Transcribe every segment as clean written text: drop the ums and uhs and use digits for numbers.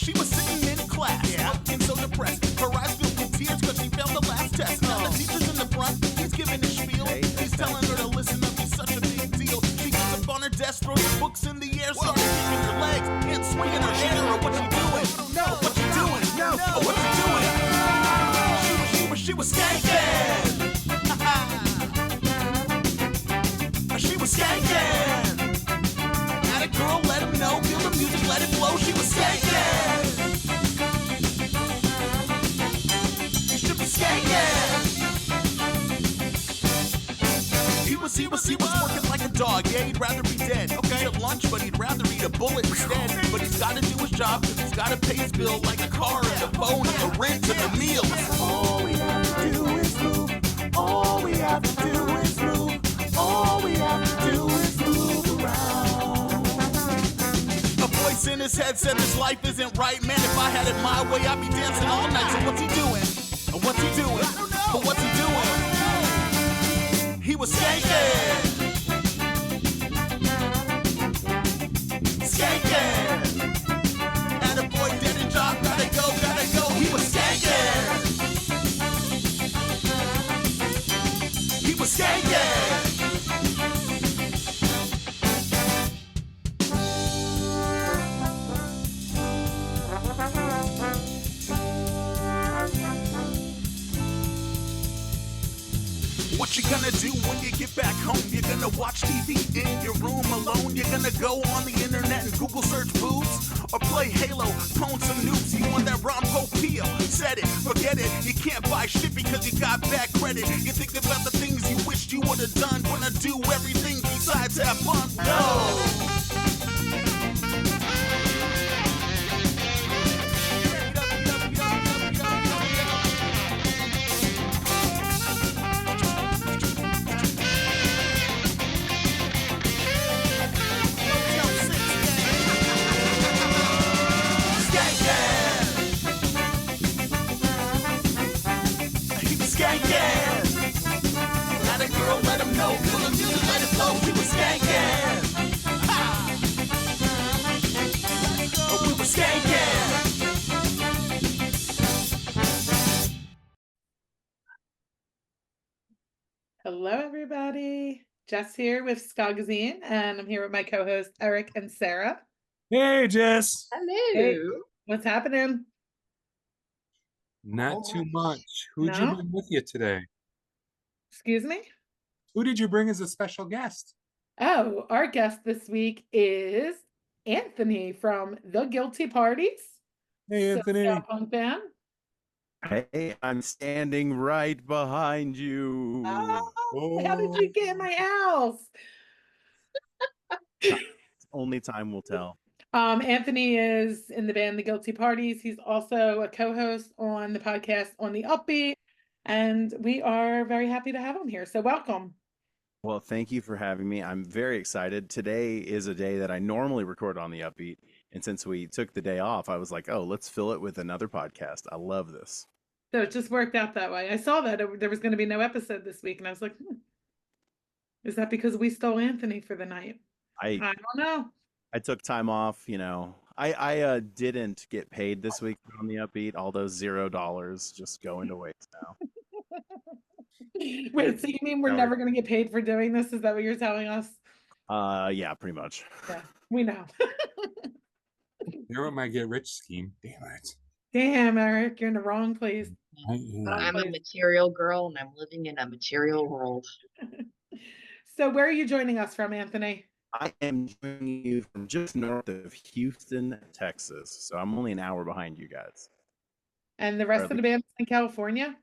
She was sitting in class, looking so depressed. Her eyes filled with tears because she failed the last test. Now the teacher's in the front, he's giving a spiel. He's telling her to listen up, he's such a big deal. She gets up on her desk, throws her books in the air, starts kicking her legs and swinging her hair. Or what you doing? No, what you doing? No, what you doing? She was skanking. She was skanking. At a girl, let him know. Feel the music, let it flow. She was skanking. You should be skanking. He was working like a dog. Yeah, he'd rather be dead. Okay, at lunch, but he'd rather eat a bullet instead. But he's gotta do his job, cause he's gotta pay his bill, like the car and the phone and the rent and the meals. All we have to do is move. All we have to do is move. All we have to do is move around. A voice in his head said his life isn't right. Man, if I had it my way, I'd be dancing all night. So what's he doing? What's he doing? But what's he doing? He was skanking. Skanking. And a boy did a job, gotta go. He was skanking. He was skanking. What you gonna do when you get back home? You're gonna watch TV in your room alone. You're gonna go on the internet and Google search boobs, or play Halo, clone some noobs. You want that Ron Popeil? Said it, forget it. You can't buy shit because you got bad credit. You think about the things you wished you would've done. Wanna do everything besides have fun? No. Not a girl, let him know. Feel the music, let it flow. He was skanking. Oh, we were skanking. Hello, everybody. Jess here with Skagazine, and I'm here with my co-hosts Eric and Sara. Hey, Jess. Hello. Hey, what's happening? Not too much. Who'd you bring with you today? Excuse me? Who did you bring as a special guest? Oh, our guest this week is Anthony from The Guilty Parties. Hey, Anthony. SoCal punk band. Hey, I'm standing right behind you. Oh, how did you get in my house? Only time will tell. Anthony is in the band The Guilty Parties. He's also a co-host on the podcast On The Upbeat, and we are very happy to have him here. So welcome. Well, thank you for having me. I'm very excited. Today is a day that I normally record on The Upbeat, and since we took the day off, I was like, oh, let's fill it with another podcast. I love this. So it just worked out that way. I saw that there was going to be no episode this week, and I was like, is that because we stole Anthony for the night? I don't know. I took time off, you know. I didn't get paid this week on The Upbeat. All those $0 just going to waste now. Wait, so you mean we're never going to get paid for doing this? Is that what you're telling us? Yeah, pretty much. Yeah, we know. You're on my get rich scheme. Damn it. Damn, Eric, you're in the wrong place. I'm a material girl and I'm living in a material world. So where are you joining us from, Anthony? I am joining you from just north of Houston, Texas. So I'm only an hour behind you guys. And the rest of the band's in California?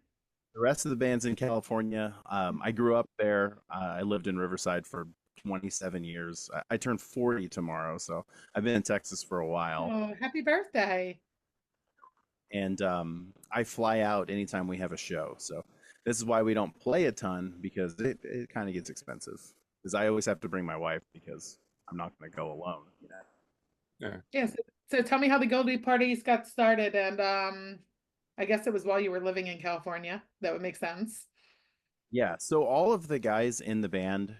The rest of the band's in California. I grew up there. I lived in Riverside for 27 years. I turned 40 tomorrow, so I've been in Texas for a while. Oh, happy birthday. And I fly out anytime we have a show. So this is why we don't play a ton, because it kind of gets expensive. Because I always have to bring my wife because I'm not going to go alone. You know? Yeah. So tell me how the Guilty Parties got started. And I guess it was while you were living in California. That would make sense. Yeah. So all of the guys in the band,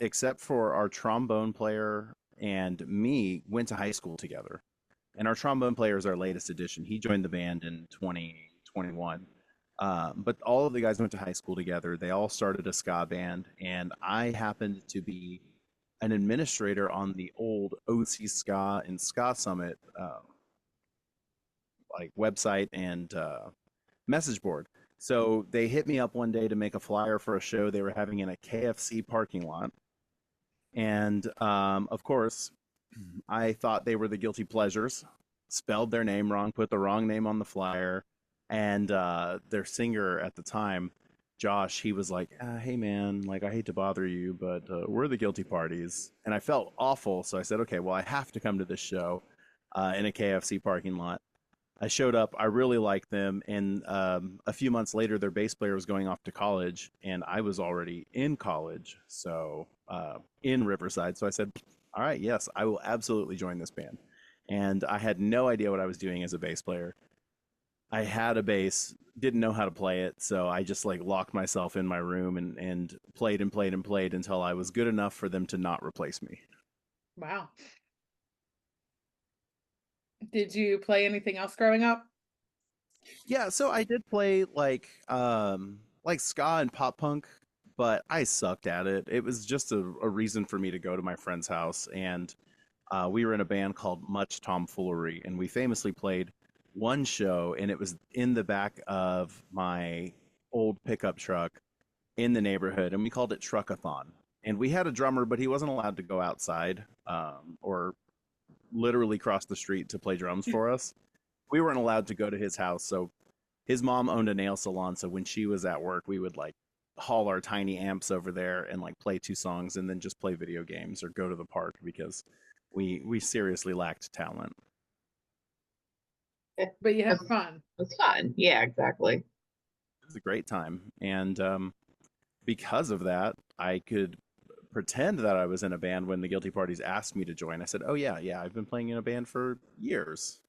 except for our trombone player and me, went to high school together. and our trombone player is our latest addition. He joined the band in 2021. But all of the guys went to high school together. They all started a ska band, and I happened to be an administrator on the old OC Ska and Ska Summit like website and message board. So they hit me up one day to make a flyer for a show they were having in a KFC parking lot. And of course, I thought they were the Guilty Pleasures, spelled their name wrong, put the wrong name on the flyer. And their singer at the time, Josh, he was like, hey man, like I hate to bother you, but we're the Guilty Parties. And I felt awful. So I said, okay, well, I have to come to this show in a KFC parking lot. I showed up. I really liked them. And a few months later, their bass player was going off to college, and I was already in college, so in Riverside. So I said, all right, yes, I will absolutely join this band. And I had no idea what I was doing as a bass player. I had a bass, didn't know how to play it, so I just like locked myself in my room and played and played and played until I was good enough for them to not replace me. Wow. Did you play anything else growing up? Yeah, so I did play like ska and pop punk, but I sucked at it. It was just a reason for me to go to my friend's house, and we were in a band called Much Tomfoolery, and we famously played one show, and it was in the back of my old pickup truck in the neighborhood, and we called it Truckathon. And we had a drummer, but he wasn't allowed to go outside or literally cross the street to play drums for us. We weren't allowed to go to his house, so his mom owned a nail salon, so when she was at work, we would like haul our tiny amps over there and like play 2 songs and then just play video games or go to the park because we seriously lacked talent. But you had fun. It's fun. Yeah, exactly. It was a great time, and because of that, I could pretend that I was in a band when the Guilty Parties asked me to join. I said, oh yeah, I've been playing in a band for years.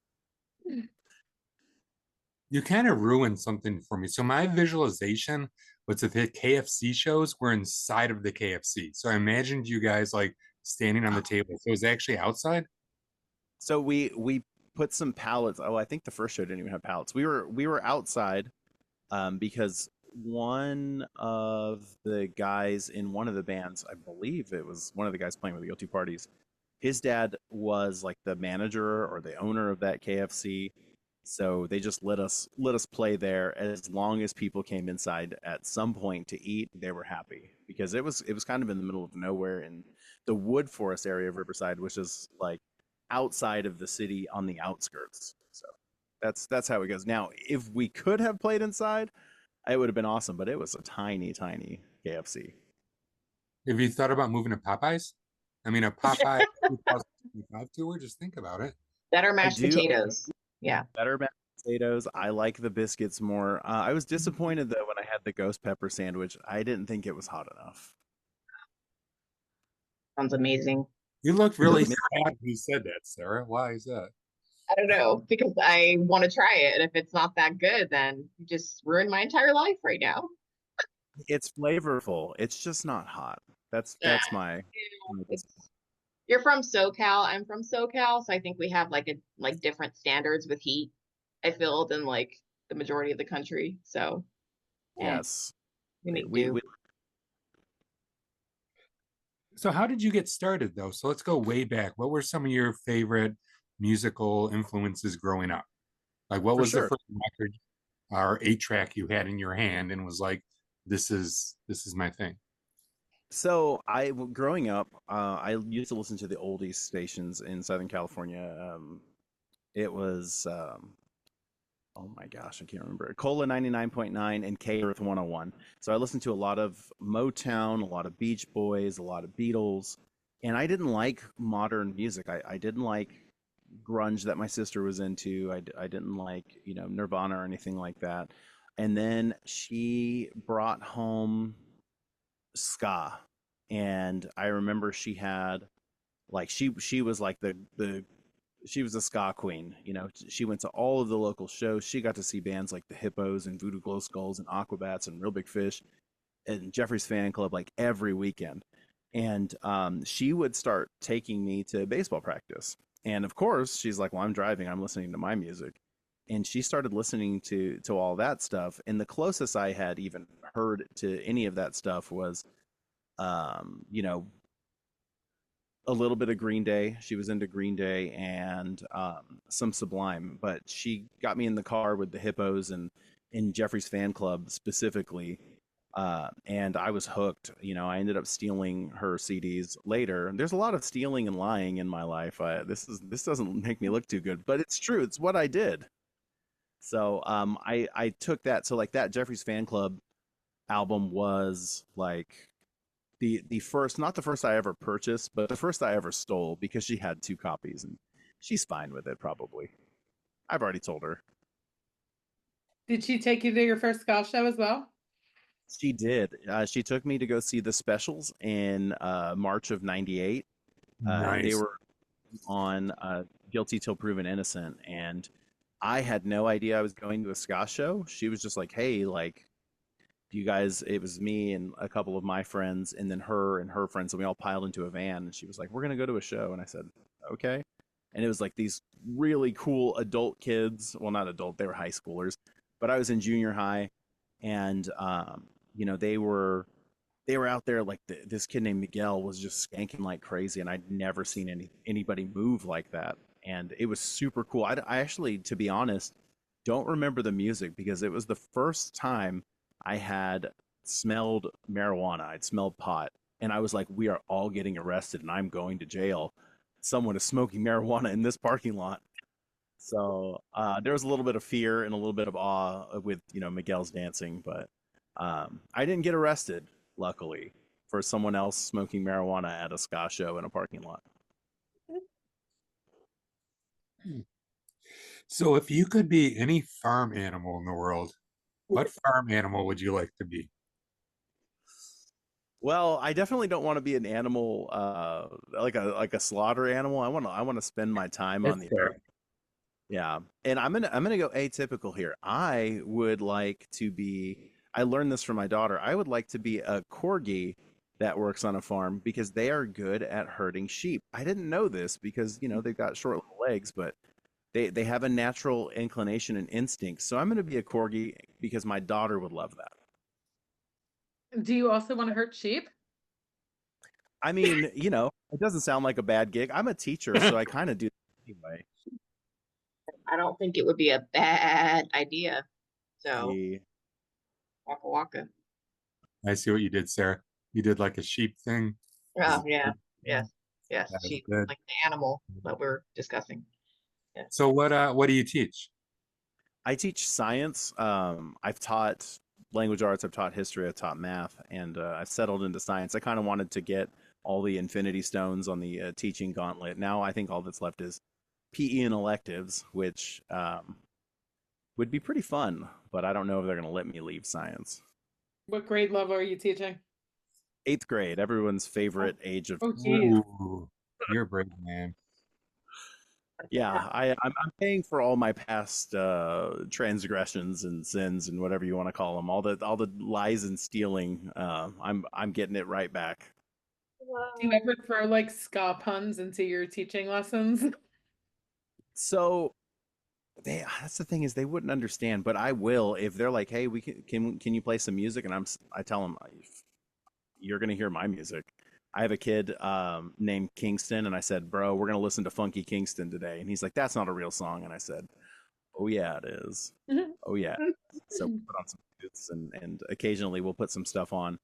You kind of ruined something for me. So my visualization was that the KFC shows were inside of the KFC. So I imagined you guys like standing on the table. So it was actually outside? So we put some pallets. Oh, I think the first show didn't even have pallets. We were outside because one of the guys in one of the bands, I believe it was one of the guys playing with the Guilty Parties, his dad was like the manager or the owner of that KFC. So they just let us play there. As long as people came inside at some point to eat, they were happy because it was kind of in the middle of nowhere in the wood forest area of Riverside, which is like outside of the city on the outskirts. So that's how it goes. Now, if we could have played inside, it would have been awesome, but it was a tiny KFC. Have you thought about moving to Popeyes? I mean, a Popeye 2025 tour, just think about it. Better mashed potatoes. Yeah. Better mashed potatoes. I like the biscuits more. I was disappointed though when I had the ghost pepper sandwich. I didn't think it was hot enough. Sounds amazing. You looked really sad when you said that, Sarah. Why is that? I don't know, because I want to try it. And if it's not that good, then you just ruined my entire life right now. It's flavorful. It's just not hot. That's my. You're from SoCal. I'm from SoCal, so I think we have like different standards with heat. I feel than like the majority of the country. So yes, we make do. So how did you get started though? So let's go way back. What were some of your favorite musical influences growing up? Like what was the first record or 8-track you had in your hand and was like, this is my thing? So growing up, I used to listen to the oldies stations in Southern California. It was, oh my gosh, I can't remember. Cola 99.9 and K Earth 101. So I listened to a lot of Motown, a lot of Beach Boys, a lot of Beatles, and I didn't like modern music. I didn't like grunge that my sister was into. I didn't like, Nirvana or anything like that. And then she brought home ska, and I remember she had like she was like she was a ska queen. She went to all of the local shows. She got to see bands like the Hippos and Voodoo Glow Skulls and Aquabats and Real Big Fish and Jeffrey's Fan Club like every weekend. And she would start taking me to baseball practice. And of course, she's like, "Well, I'm driving. I'm listening to my music." And she started listening to all that stuff. And the closest I had even heard to any of that stuff was, you know, a little bit of Green Day. She was into Green Day and some Sublime, but she got me in the car with the Hippos and in Jeffrey's Fan Club specifically. And I was hooked. You know, I ended up stealing her CDs later. There's a lot of stealing and lying in my life. This doesn't make me look too good, but it's true. It's what I did. So I took that. So like that Jeffrey's Fan Club album was like the first, not the first I ever purchased, but the first I ever stole because she had 2 copies and she's fine with it probably. I've already told her. Did she take you to your first ska show as well? She did. She took me to go see the Specials in March of '98. Nice. They were on Guilty Till Proven Innocent, and I had no idea I was going to a ska show. She was just like, "Hey, like, you guys," it was me and a couple of my friends, and then her and her friends, and we all piled into a van, and she was like, "We're going to go to a show." And I said, "Okay." And it was like these really cool adult kids. Well, not adult, they were high schoolers, but I was in junior high, and you know, they were out there like this kid named Miguel was just skanking like crazy, and I'd never seen anybody move like that, and it was super cool. I actually, to be honest, don't remember the music because it was the first time I had smelled marijuana. I'd smelled pot, and I was like, "We are all getting arrested, and I'm going to jail. Someone is smoking marijuana in this parking lot." So there was a little bit of fear and a little bit of awe with, you know, Miguel's dancing, but I didn't get arrested, luckily, for someone else smoking marijuana at a ska show in a parking lot. So if you could be any farm animal in the world, what farm animal would you like to be? Well, I definitely don't want to be an animal, like a slaughter animal. I want to spend my time on the earth. Yeah, and I'm gonna go atypical here. I would like to be. I learned this from my daughter. I would like to be a corgi that works on a farm because they are good at herding sheep. I didn't know this because, you know, they've got short little legs, but they have a natural inclination and instinct. So I'm going to be a corgi because my daughter would love that. Do you also want to hurt sheep? I mean, you know, it doesn't sound like a bad gig. I'm a teacher, so I kind of do that anyway. I don't think it would be a bad idea. So, Yeah. waka waka. I see what you did, Sarah. You did like a sheep thing. Oh, yeah. Yes. Yes. That was Sheep, good. like the animal that we're discussing. Yeah. So what do you teach? I teach science. I've taught language arts, I've taught history, I've taught math, and I've settled into science. I kind of wanted to get all the infinity stones on the teaching gauntlet. Now I think all that's left is PE and electives, which would be pretty fun, but I don't know if they're going to let me leave science. What grade level are you teaching? 8th grade, everyone's favorite age of. Oh, geez. Ooh, you're a brave man. Yeah, I'm paying for all my past transgressions and sins and whatever you want to call them, all the lies and stealing. I'm getting it right back. Do you ever throw like ska puns into your teaching lessons? So that's the thing, is they wouldn't understand, but I will if they're like, "Hey, we can you play some music?" And I tell them, "You're gonna hear my music." I have a kid named Kingston, and I said, "Bro, we're gonna listen to Funky Kingston today." And he's like, "That's not a real song." And I said, "Oh yeah, it is. Oh yeah." So we put on some booths, and occasionally we'll put some stuff on.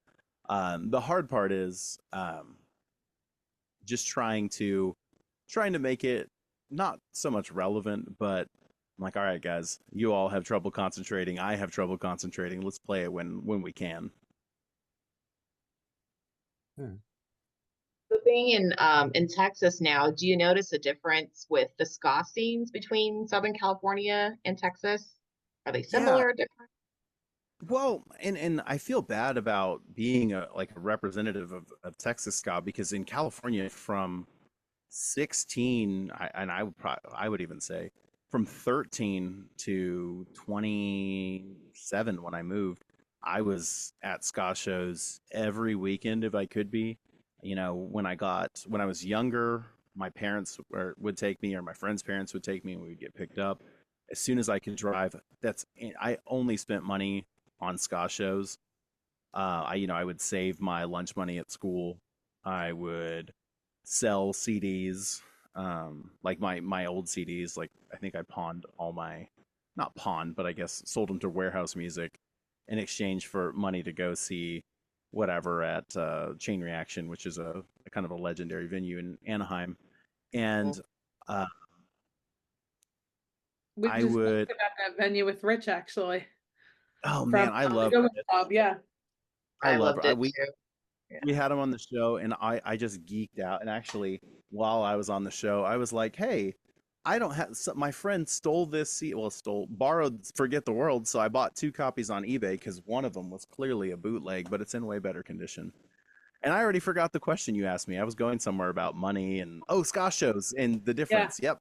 The hard part is just trying to make it not so much relevant, but I'm like, "All right, guys, you all have trouble concentrating. I have trouble concentrating. Let's play it when we can." So being in Texas now, do you notice a difference with the ska scenes between Southern California and Texas? Are they similar or different? Well, and I feel bad about being a representative of Texas ska, because in California from 16, I would even say from 13 to 27 when I moved, I was at ska shows every weekend if I could be. You know, when I was younger, my parents would take me, or my friends' parents would take me, and we would get picked up. As soon as I could drive, I only spent money on ska shows. I would save my lunch money at school. I would sell CDs, like my old CDs. Like I think I pawned all my, not pawned, but I guess sold them to Warehouse Music in exchange for money to go see whatever at Chain Reaction, which is a kind of a legendary venue in Anaheim. And We I just would, talked about that venue with Rich actually oh from man, I the love Going it. Club. Yeah. I love loved it we too. Yeah. we had him on the show, and I just geeked out. And actually, while I was on the show, I was like, hey, I don't have, my friend stole this borrowed Forget the World, so I bought 2 copies on eBay because one of them was clearly a bootleg, but it's in way better condition. And I already forgot the question you asked me. I was going somewhere about money and ska shows and the difference. Yep,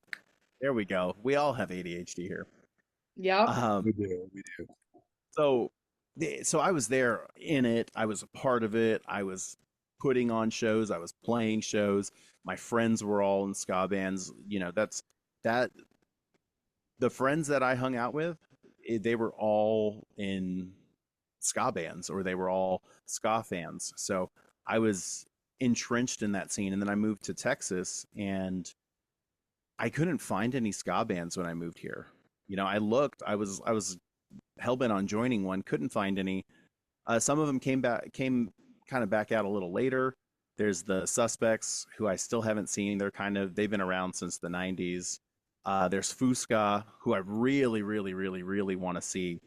there we go. We all have ADHD here. Yep. We do. So I was there in it. I was a part of it. I was putting on shows. I was playing shows. My friends were all in ska bands. That the friends that I hung out with, they were all in ska bands, or they were all ska fans. So I was entrenched in that scene. And then I moved to Texas, and I couldn't find any ska bands when I moved here. I looked. I was hellbent on joining one. Couldn't find any. Some of them came kind of back out a little later. There's the Suspects, who I still haven't seen. They've been around since the 90s. There's Fusca, who I really, really, really, really want to see.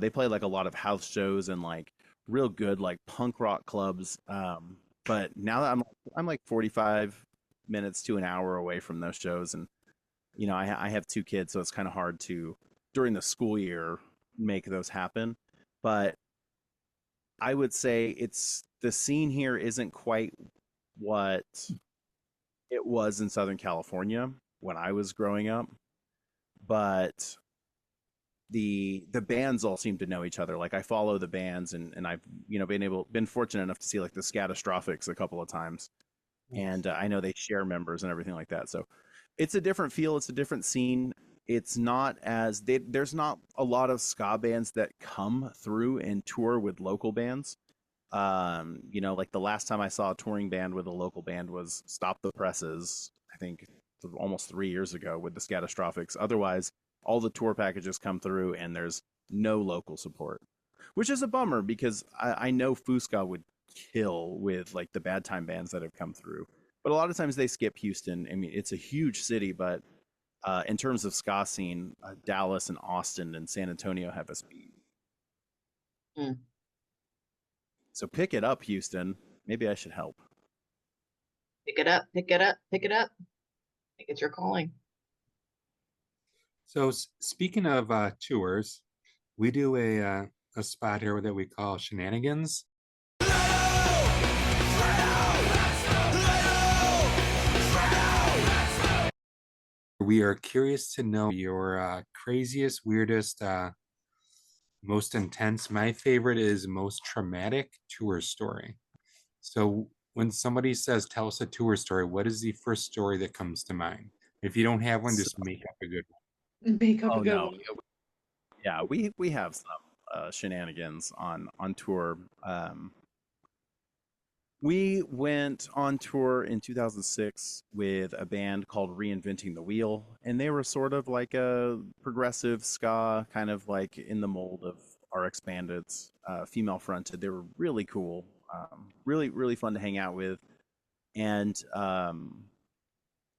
They play like a lot of house shows and like real good like punk rock clubs. But now that I'm like 45 minutes to an hour away from those shows, and I have 2 kids, so it's kind of hard to during the school year make those happen. But I would say the scene here isn't quite what it was in Southern California when I was growing up, but the bands all seem to know each other. Like I follow the bands, and I've been fortunate enough to see like the Scatastrophics a couple of times, and I know they share members and everything like that. So it's a different feel. It's a different scene. It's not there's not a lot of ska bands that come through and tour with local bands. Like the last time I saw a touring band with a local band was Stop the Presses, I think almost 3 years ago, with the Scatastrophics. Otherwise, all the tour packages come through and there's no local support, which is a bummer because I know Fusca would kill with like the Bad Time bands that have come through. But a lot of times they skip Houston. I mean, it's a huge city, but in terms of ska scene, Dallas and Austin and San Antonio have us beat. So pick it up, Houston. Maybe I should help. Pick it up, pick it up, pick it up. I think it's your calling. So speaking of tours, we do a spot here that we call Shenanigans. We are curious to know your craziest, weirdest, most intense. My favorite is most traumatic tour story. So when somebody says, tell us a tour story, what is the first story that comes to mind? If you don't have one, just make up a good one. Make up a good one. Yeah, we have some shenanigans on tour. We went on tour in 2006 with a band called Reinventing the Wheel, and they were sort of like a progressive ska, kind of like in the mold of RX Bandits, female fronted. They were really cool, really, really fun to hang out with. And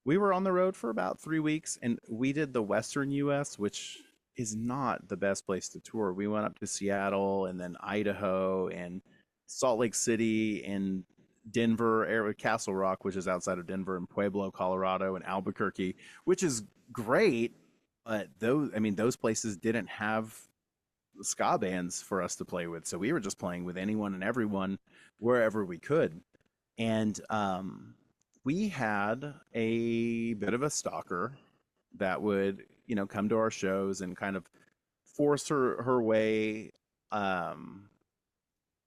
we were on the road for about 3 weeks, and we did the Western US, which is not the best place to tour. We went up to Seattle and then Idaho and Salt Lake City and Denver, Castle Rock, which is outside of Denver, and Pueblo, Colorado, and Albuquerque, which is great. But those places didn't have ska bands for us to play with. So we were just playing with anyone and everyone wherever we could. And we had a bit of a stalker that would, come to our shows and kind of force her way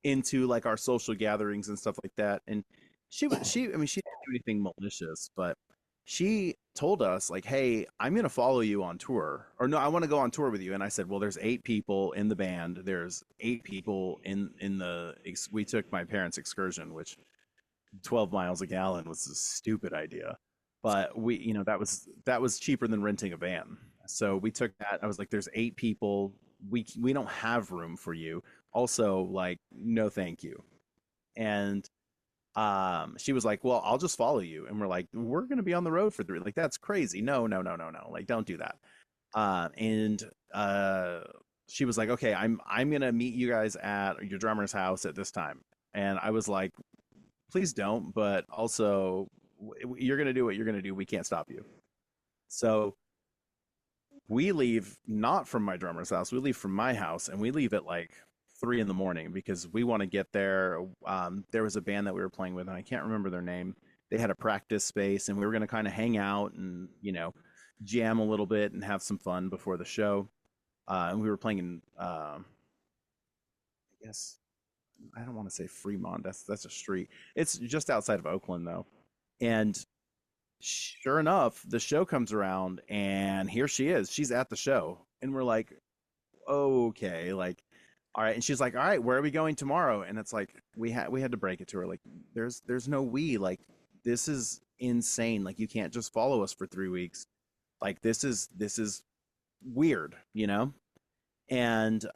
into like our social gatherings and stuff like that. And she didn't do anything malicious, but she told us like, hey, I'm going to follow you on tour, or no, I want to go on tour with you. And I said, well, there's 8 people in the band. There's 8 people we took my parents' excursion, which 12 miles a gallon was a stupid idea. But we, that was cheaper than renting a van. So we took that. I was like, there's 8 people. We don't have room for you. Also, like, no, thank you. And she was like, well, I'll just follow you. And we're like, we're going to be on the road for 3. Like, that's crazy. No. Like, don't do that. She was like, okay, I'm going to meet you guys at your drummer's house at this time. And I was like, please don't, but also you're going to do what you're going to do. We can't stop you. So we leave not from my drummer's house. We leave from my house, and we leave at like 3 a.m. because we want to get there. There was a band that we were playing with, and I can't remember their name. They had a practice space, and we were going to kind of hang out and, jam a little bit and have some fun before the show. And we were playing in, I guess, I don't want to say Fremont. That's a street. It's just outside of Oakland, though. And sure enough, the show comes around, and here she is. She's at the show, and we're like, okay, like, all right. And she's like, all right, where are we going tomorrow? And it's like, we had to break it to her. Like, there's no like, this is insane. Like, you can't just follow us for 3 weeks. Like, this is weird, And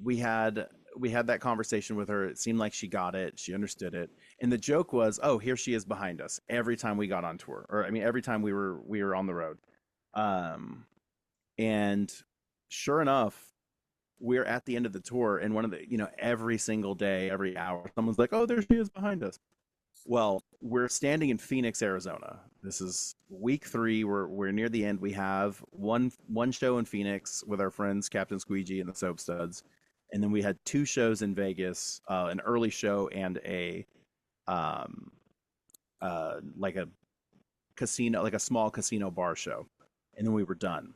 we had that conversation with her. It seemed like she got it. She understood it. And the joke was, oh, here she is behind us every time we got on tour, or every time we were on the road. And sure enough, we're at the end of the tour, and one of the, every single day, every hour, someone's like, oh, there she is behind us. Well, we're standing in Phoenix, Arizona. This is week 3. We're near the end. We have one show in Phoenix with our friends Captain Squeegee and the Soap Studs, and then we had 2 shows in Vegas, an early show and a like a casino, like a small casino bar show, and then we were done.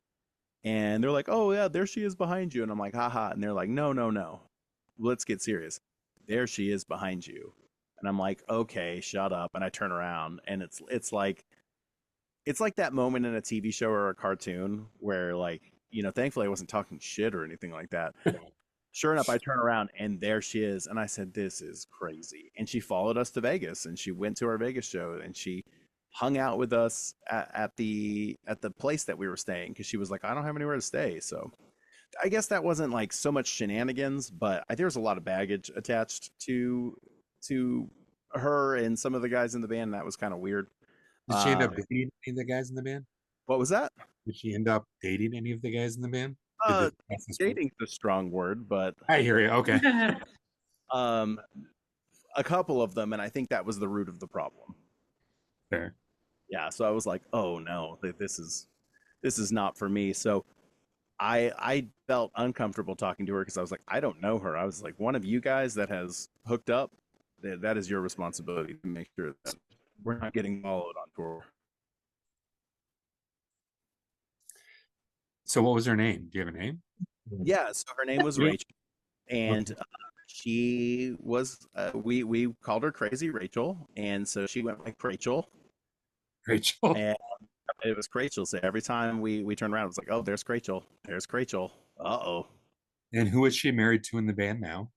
And they're like, oh yeah, there she is behind you. And I'm like, haha. And they're like, no, let's get serious. There she is behind you. And I'm like, okay, shut up. And I turn around, and it's like that moment in a TV show or a cartoon where, like, thankfully I wasn't talking shit or anything like that. Sure enough, I turn around, and there she is. And I said, this is crazy. And she followed us to Vegas, and she went to our Vegas show, and she hung out with us at the place that we were staying, because she was like, I don't have anywhere to stay. So I guess that wasn't like so much shenanigans, but there's a lot of baggage attached to her and some of the guys in the band. That was kind of weird. Did she end up dating any of the guys in the band? What was that? Did she end up dating any of the guys in the band? Dating's a strong word, but I hear you. Okay. A couple of them, and I think that was the root of the problem. Fair. Yeah, so I was like, oh no, this is not for me. So I felt uncomfortable talking to her, because I was like, I don't know her. I was like, one of you guys that has hooked up, that is your responsibility to make sure that we're not getting followed on tour. So what was her name? Do you have a name? Yeah, so her name was Rachel, and she was we called her Crazy Rachel, and so she went like Rachel. And it was Rachel. So every time we turned around, it was like, oh, there's Rachel. There's Rachel. Uh-oh. And who is she married to in the band now?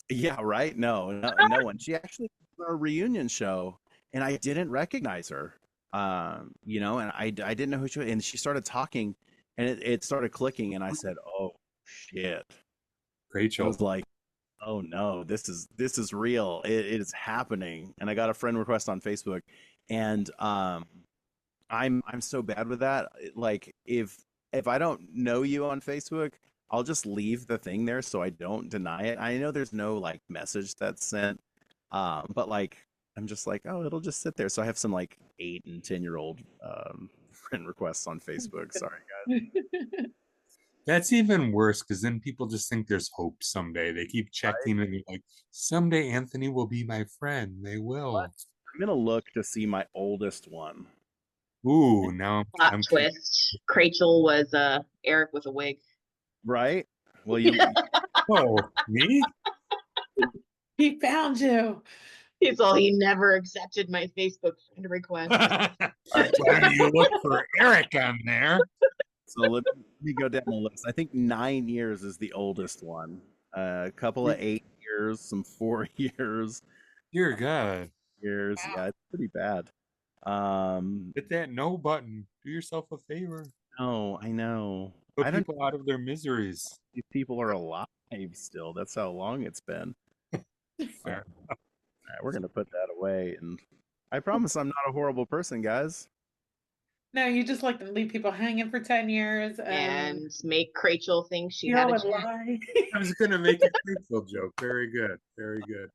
Yeah, right. No one. She actually did a reunion show, and I didn't recognize her. And I didn't know who she was. And she started talking, and it started clicking, and I said, oh shit. Rachel. I was like, oh no, this is real. It is happening. And I got a friend request on Facebook, and I'm so bad with that. Like, if I don't know you on Facebook, I'll just leave the thing there so I don't deny it. I know there's no like message that's sent, but like I'm just like, oh, it'll just sit there. So I have some like 8 and 10-year-old friend requests on Facebook. Sorry, guys. That's even worse, because then people just think there's hope someday. They keep checking, and you're like, someday Anthony will be my friend. They will. What? I'm gonna look to see my oldest one. Ooh, now Plot twist. Rachel was Eric with a wig. Right? Well, you. Oh, me? He found you. He's all, he never accepted my Facebook friend request. Why don't you look for Eric on there? So let me go down the list. I think 9 years is the oldest one. A couple of 8 years, some 4 years. Dear God. Years. Wow. Yeah, it's pretty bad. Hit that no button. Do yourself a favor. No, I know. Put I don't. people out of their miseries. These people are alive still. That's how long it's been. Fair. All right, we're gonna put that away, and I promise I'm not a horrible person, guys. No, you just like to leave people hanging for 10 years And make Rachel think she you had know, a and chance. lie. I was going to make a Rachel joke. Very good. Very good.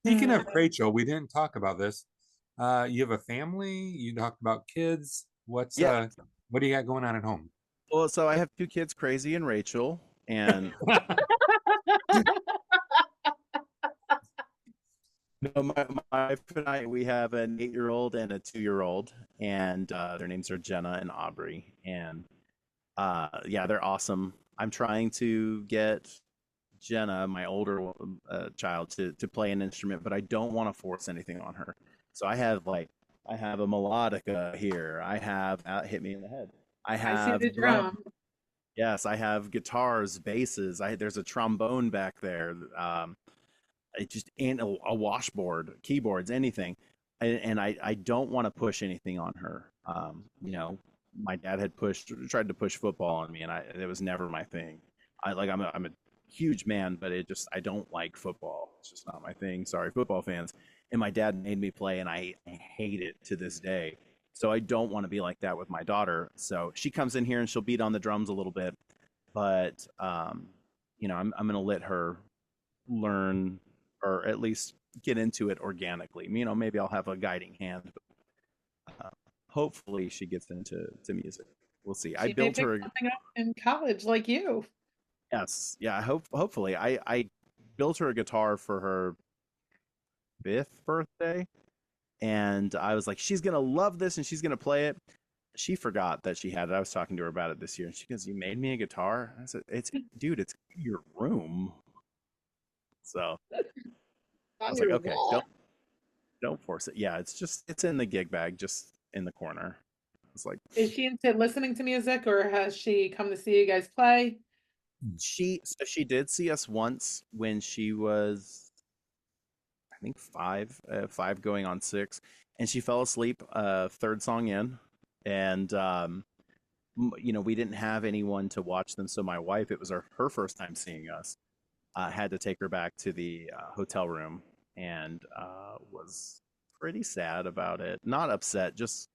Speaking of Rachel, we didn't talk about this. You have a family. You talked about kids. What do you got going on at home? Well, so I have 2 kids, Crazy and Rachel, and no, my wife and I, we have an 8-year-old and a 2-year-old, and their names are Jenna and Aubrey, and yeah, they're awesome. I'm trying to get Jenna, my older child, to play an instrument, but I don't want to force anything on her. So I have a melodica here. I have hit me in the head. I have see the drum. Yes, I have guitars, basses. There's a trombone back there. It just and a washboard, keyboards, anything. And I don't want to push anything on her. You know, my dad had tried to push football on me, and it was never my thing. I'm a huge man, but I don't like football. It's just not my thing. Sorry, football fans. And my dad made me play, and I hate it to this day. So I don't want to be like that with my daughter. So she comes in here and she'll beat on the drums a little bit, but you know, I'm gonna let her learn, or at least get into it organically. You know, maybe I'll have a guiding hand. But, hopefully, she gets into music. We'll see. I built her something up in college like you. Yes, yeah. Hopefully, I built her a guitar for her 5th birthday, and I was like, she's gonna love this, and she's gonna play it. She forgot that she had it. I was talking to her about it this year, and she goes, "You made me a guitar?" I said, dude, it's in your room." So I was like, "Okay, don't force it." Yeah, it's in the gig bag, just in the corner. It's like, is she into listening to music, or has she come to see you guys play? she did see us once when she was, I think 5 going on 6, and she fell asleep 3rd song in, and you know, we didn't have anyone to watch them, so my wife, it was her first time seeing us, had to take her back to the hotel room, and was pretty sad about it. Not upset, just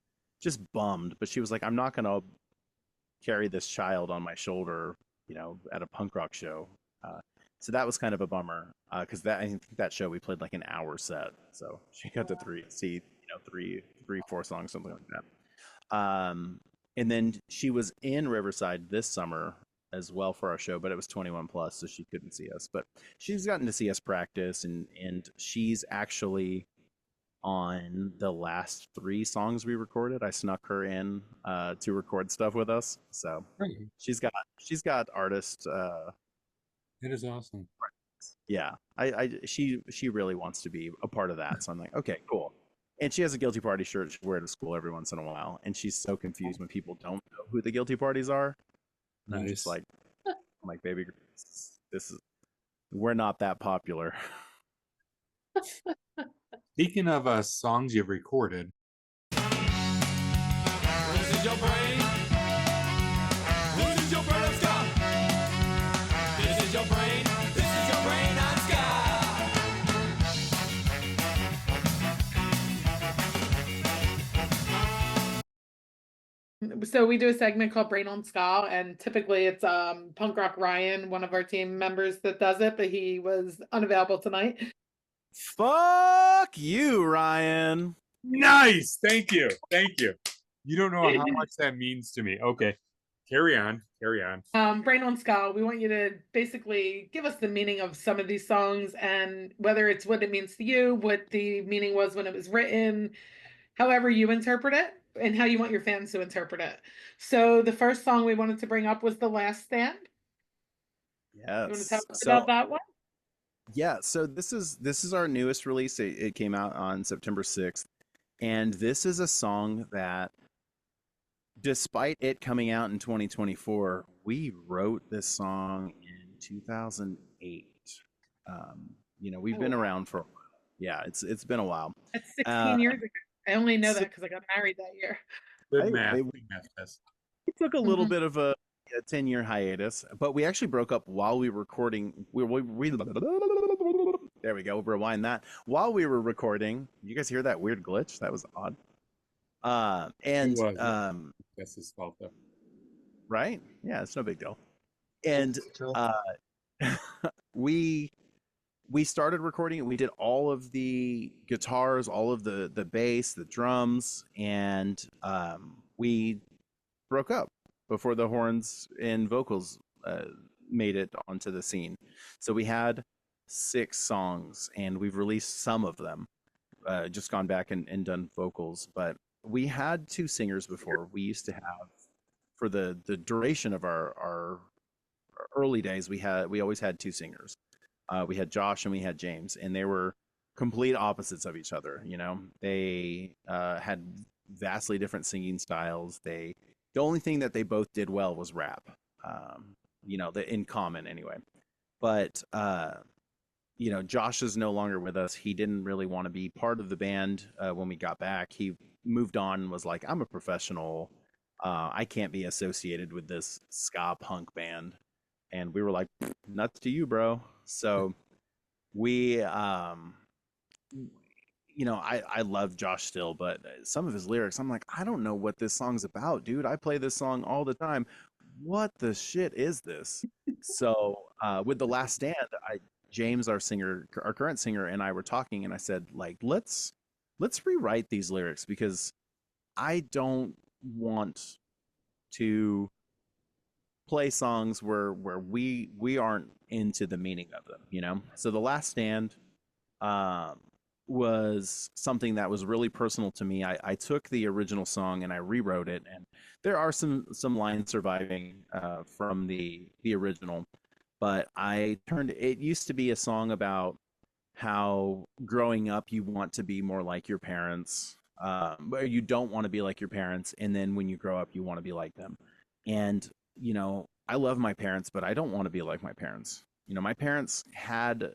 bummed. But she was like, "I'm not gonna carry this child on my shoulder, you know, at a punk rock show." So that was kind of a bummer, because I think that show we played like an hour set, so she got to see, you know, three, 4 songs, something like that. And then she was in Riverside this summer as well for our show, but it was 21 plus, so she couldn't see us. But she's gotten to see us practice, and she's actually on the last 3 songs we recorded. I snuck her in to record stuff with us, so she's got artist. It is awesome. Yeah, she really wants to be a part of that, so I'm like, okay, cool. And she has a Guilty Party shirt she'll wear to school every once in a while, and she's so confused when people don't know who the Guilty Parties are. And I'm just like, baby, we're not that popular. Speaking of songs you've recorded, This is your brain. This is your brain on Ska. This is your brain. This is your brain on Ska. So we do a segment called Brain on Ska, and typically it's Punk Rock Ryan, one of our team members, that does it, but he was unavailable tonight. Fuck you, Ryan. nice. Thank you. You don't know how much that means to me. Okay, carry on. Brain on Ska, we want you to basically give us the meaning of some of these songs, and whether it's what it means to you, what the meaning was when it was written, however you interpret it, and how you want your fans to interpret it. So the first song we wanted to bring up was The Last Stand. Yes. You want to tell us about that one? Yeah, so this is our newest release. It came out on September 6th, and this is a song that, despite it coming out in 2024, we wrote this song in 2008. We've Oh, been wow. around for a while. Yeah, it's been a while. That's 16 years ago. I only know that Six- because I got married that year. Good I- math. it- Good math, Jess. We took a little Mhm. bit of a 10-year hiatus, but we actually broke up while we were recording. There we go. Rewind that. While we were recording, you guys hear that weird glitch? That was odd. It was. Jess's fault, though. Right? Yeah, it's no big deal. And we started recording it. We did all of the guitars, all of the bass, the drums, and we broke up before the horns and vocals made it onto the scene. So we had 6 songs, and we've released some of them. Just gone back and done vocals, but we had 2 singers before. We used to have, for the duration of our early days, we always had 2 singers. We had Josh and we had James, and they were complete opposites of each other. They had vastly different singing styles. The only thing that they both did well was rap. In common anyway. But Josh is no longer with us. He didn't really want to be part of the band when we got back. He moved on and was like, I'm a professional. I can't be associated with this ska punk band. And we were like, nuts to you, bro. So we, I love Josh still, but some of his lyrics, I'm like, I don't know what this song's about, dude. I play this song all the time. What the shit is this? So with The Last Stand, James, our current singer, and I were talking, and I said, like, let's rewrite these lyrics, because I don't want to play songs where we aren't into the meaning of them. So The Last Stand was something that was really personal to me. I took the original song and I rewrote it, and there are some lines surviving from the original, but it used to be a song about how growing up you want to be more like your parents, but you don't want to be like your parents, and then when you grow up you want to be like them. And I love my parents, but I don't want to be like my parents. My parents had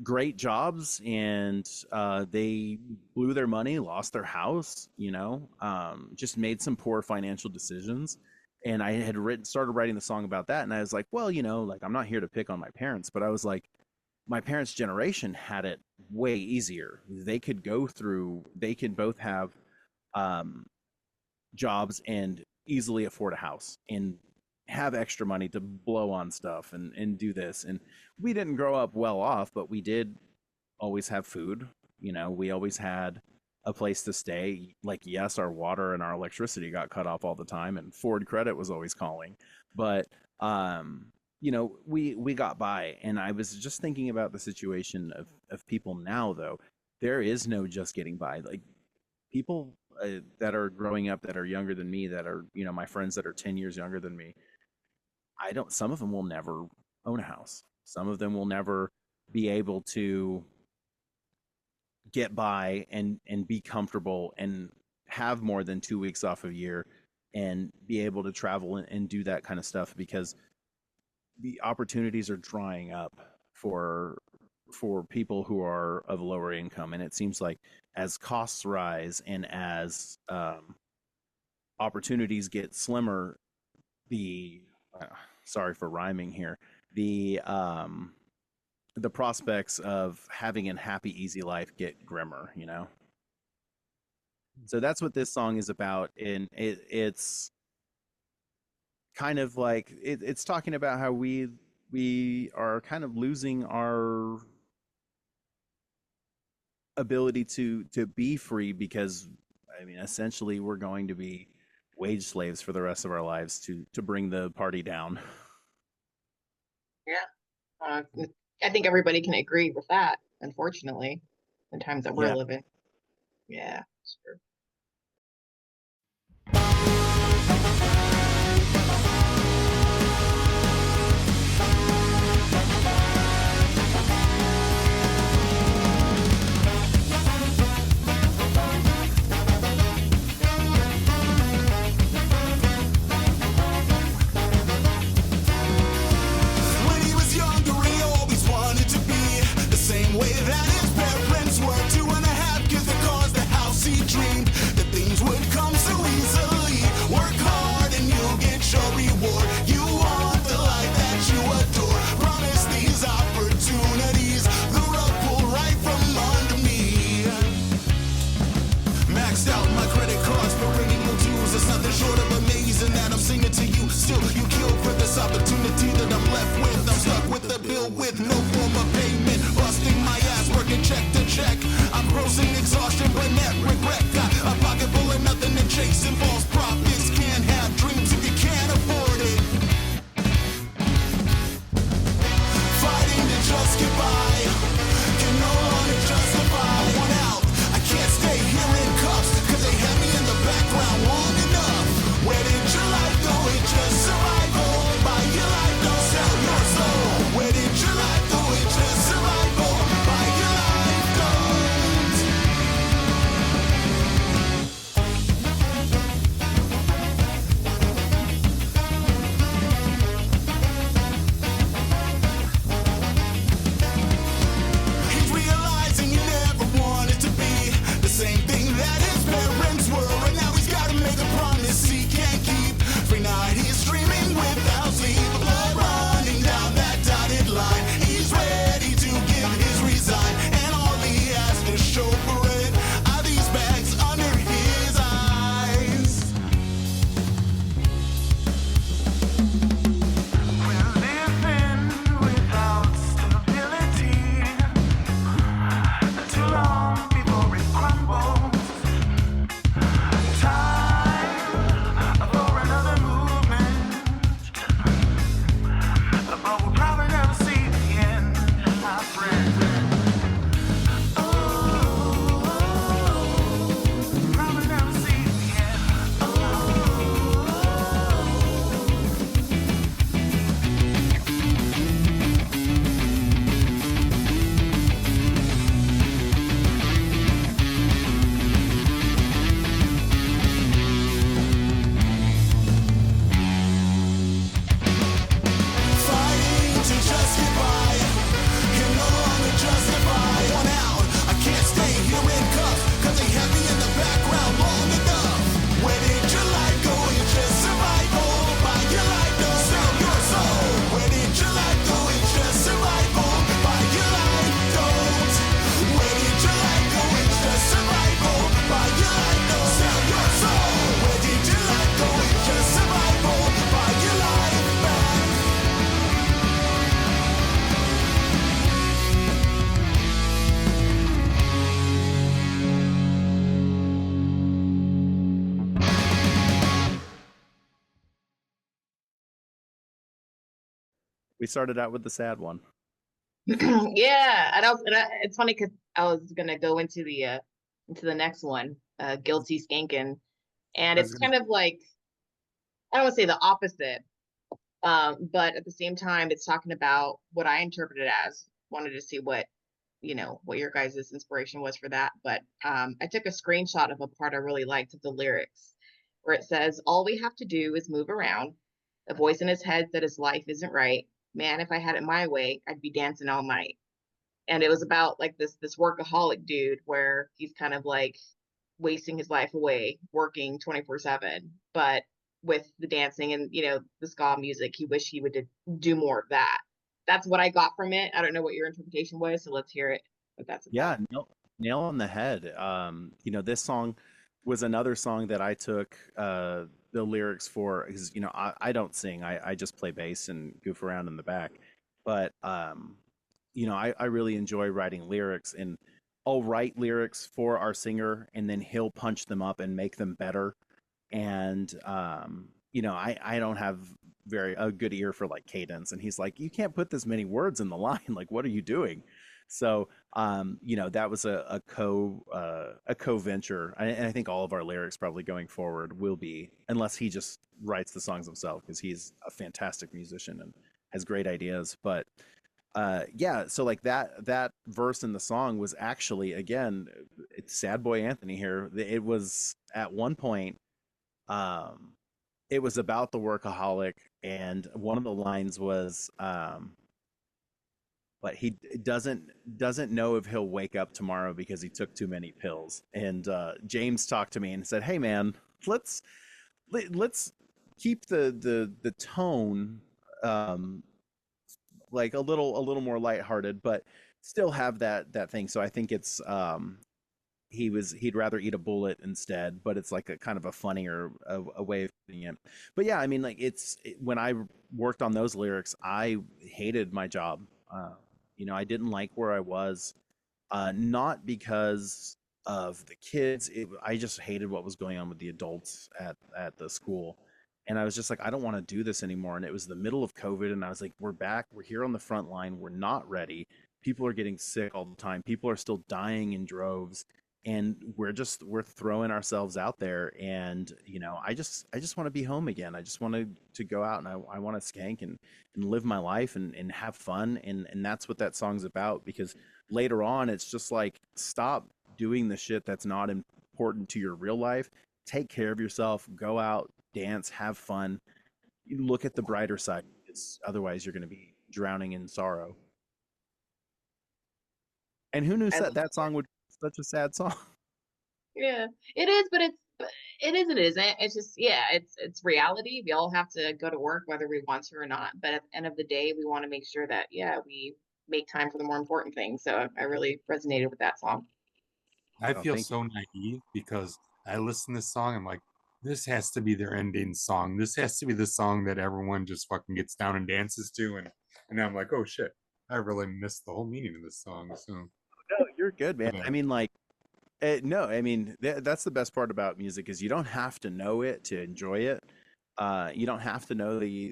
great jobs, and they blew their money, lost their house, just made some poor financial decisions. And I had started writing the song about that, and I was like, well, like, I'm not here to pick on my parents, but I was like, my parents' generation had it way easier. They could both have jobs and easily afford a house and have extra money to blow on stuff and do this. And we didn't grow up well off, but we did always have food. We always had a place to stay. Like, yes, our water and our electricity got cut off all the time, and Ford Credit was always calling, but we got by. And I was just thinking about the situation of people now, though. There is no just getting by. Like, people that are growing up that are younger than me, that are, my friends that are 10 years younger than me, some of them will never own a house. Some of them will never be able to get by and be comfortable and have more than 2 weeks off a year and be able to travel and do that kind of stuff, because the opportunities are drying up for people who are of lower income. And it seems like as costs rise and as opportunities get slimmer, sorry for rhyming here, the prospects of having a happy, easy life get grimmer, So that's what this song is about. And it's kind of like, it's talking about how we are kind of losing our ability to be free, because essentially we're going to be wage slaves for the rest of our lives to bring the party down. Yeah. I think everybody can agree with that, unfortunately, in times that we're living. Yeah, sure. We started out with the sad one. Yeah, it's funny because I was gonna go into the next one, Guilty Skankin, and I it's was kind of like, I don't want to say the opposite, but at the same time, it's talking about what I interpreted as. Wanted to see what what your guys' inspiration was for that, but I took a screenshot of a part I really liked of the lyrics, where it says, "All we have to do is move around. A voice in his head that his life isn't right. Man, if I had it my way, I'd be dancing all night." And it was about like this workaholic dude where he's kind of like wasting his life away working 24/7, but with the dancing and the ska music, he wished he would do more of that. That's what I got from it. I don't know what your interpretation was, so let's hear it, what that's Yeah, about. nail on the head. This song was another song that I took the lyrics for because I don't sing. I just play bass and goof around in the back. But I really enjoy writing lyrics, and I'll write lyrics for our singer and then he'll punch them up and make them better. And I don't have a good ear for like cadence, and he's like, you can't put this many words in the line. Like, what are you doing? So that was a co venture, and I think all of our lyrics probably going forward will be, unless he just writes the songs himself, because he's a fantastic musician and has great ideas. But yeah, so like that verse in the song was actually, again, it's Sad Boy Anthony here. It was at one point, it was about the workaholic, and one of the lines was but he doesn't know if he'll wake up tomorrow because he took too many pills. And James talked to me and said, hey man, let's keep the tone like a little more lighthearted, but still have that thing. So I think it's he'd rather eat a bullet instead, but it's like a kind of a funnier a way of putting it. But yeah, I mean, like when I worked on those lyrics, I hated my job. I didn't like where I was, not because of the kids. I just hated what was going on with the adults at the school. And I was just like, I don't want to do this anymore. And it was the middle of COVID. And I was like, we're back. We're here on the front line. We're not ready. People are getting sick all the time. People are still dying in droves. And we're throwing ourselves out there. And, I just want to be home again. I just want to go out, and I want to skank and live my life and have fun. And that's what that song's about, because later on, it's just like, stop doing the shit that's not important to your real life. Take care of yourself, go out, dance, have fun. You look at the brighter side, because otherwise you're going to be drowning in sorrow. And who knew that song would be such a sad song? Yeah, it is, but it is, it isn't. It's just, yeah, it's reality. We all have to go to work whether we want to or not. But at the end of the day, we want to make sure that, yeah, we make time for the more important things. So I really resonated with that song. I feel so naive because I listen to this song. I'm like, this has to be their ending song. This has to be the song that everyone just fucking gets down and dances to. And I'm like, oh shit, I really missed the whole meaning of this song. So no, you're good, man. I mean, like, no, I mean, that's the best part about music, is you don't have to know it to enjoy it. You don't have to know the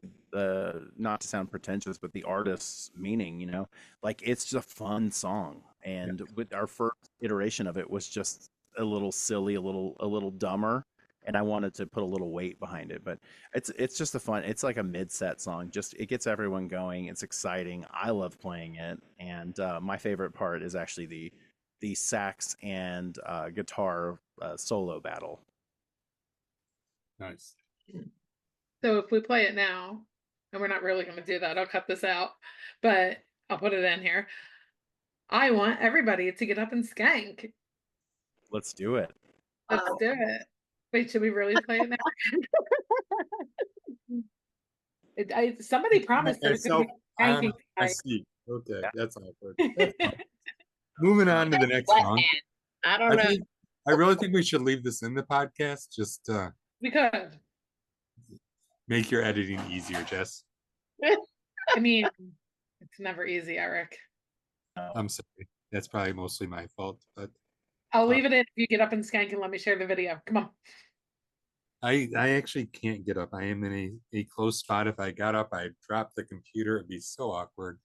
not to sound pretentious, but the artist's meaning. Like, it's just a fun song. And with our first iteration of it was just a little silly, a little dumber, and I wanted to put a little weight behind it. But it's just it's like a mid-set song. Just, it gets everyone going. It's exciting. I love playing it, and my favorite part is actually the sax and guitar solo battle. nice. So if we play it now, and we're not really going to do that, I'll cut this out, but I'll put it in here. I want everybody to get up and skank. Let's do it. Let's do it. Wait, should we really play it now? Somebody promised there's going to be skanking. I see. Okay, that's awkward. Moving on to the next song. I don't know. I really think we should leave this in the podcast. Just we could make your editing easier, Jess. I mean, it's never easy, Eric. I'm sorry. That's probably mostly my fault, but I'll leave it in if you get up and skank and let me share the video. Come on. I actually can't get up. I am in a close spot. If I got up, I'd drop the computer. It'd be so awkward.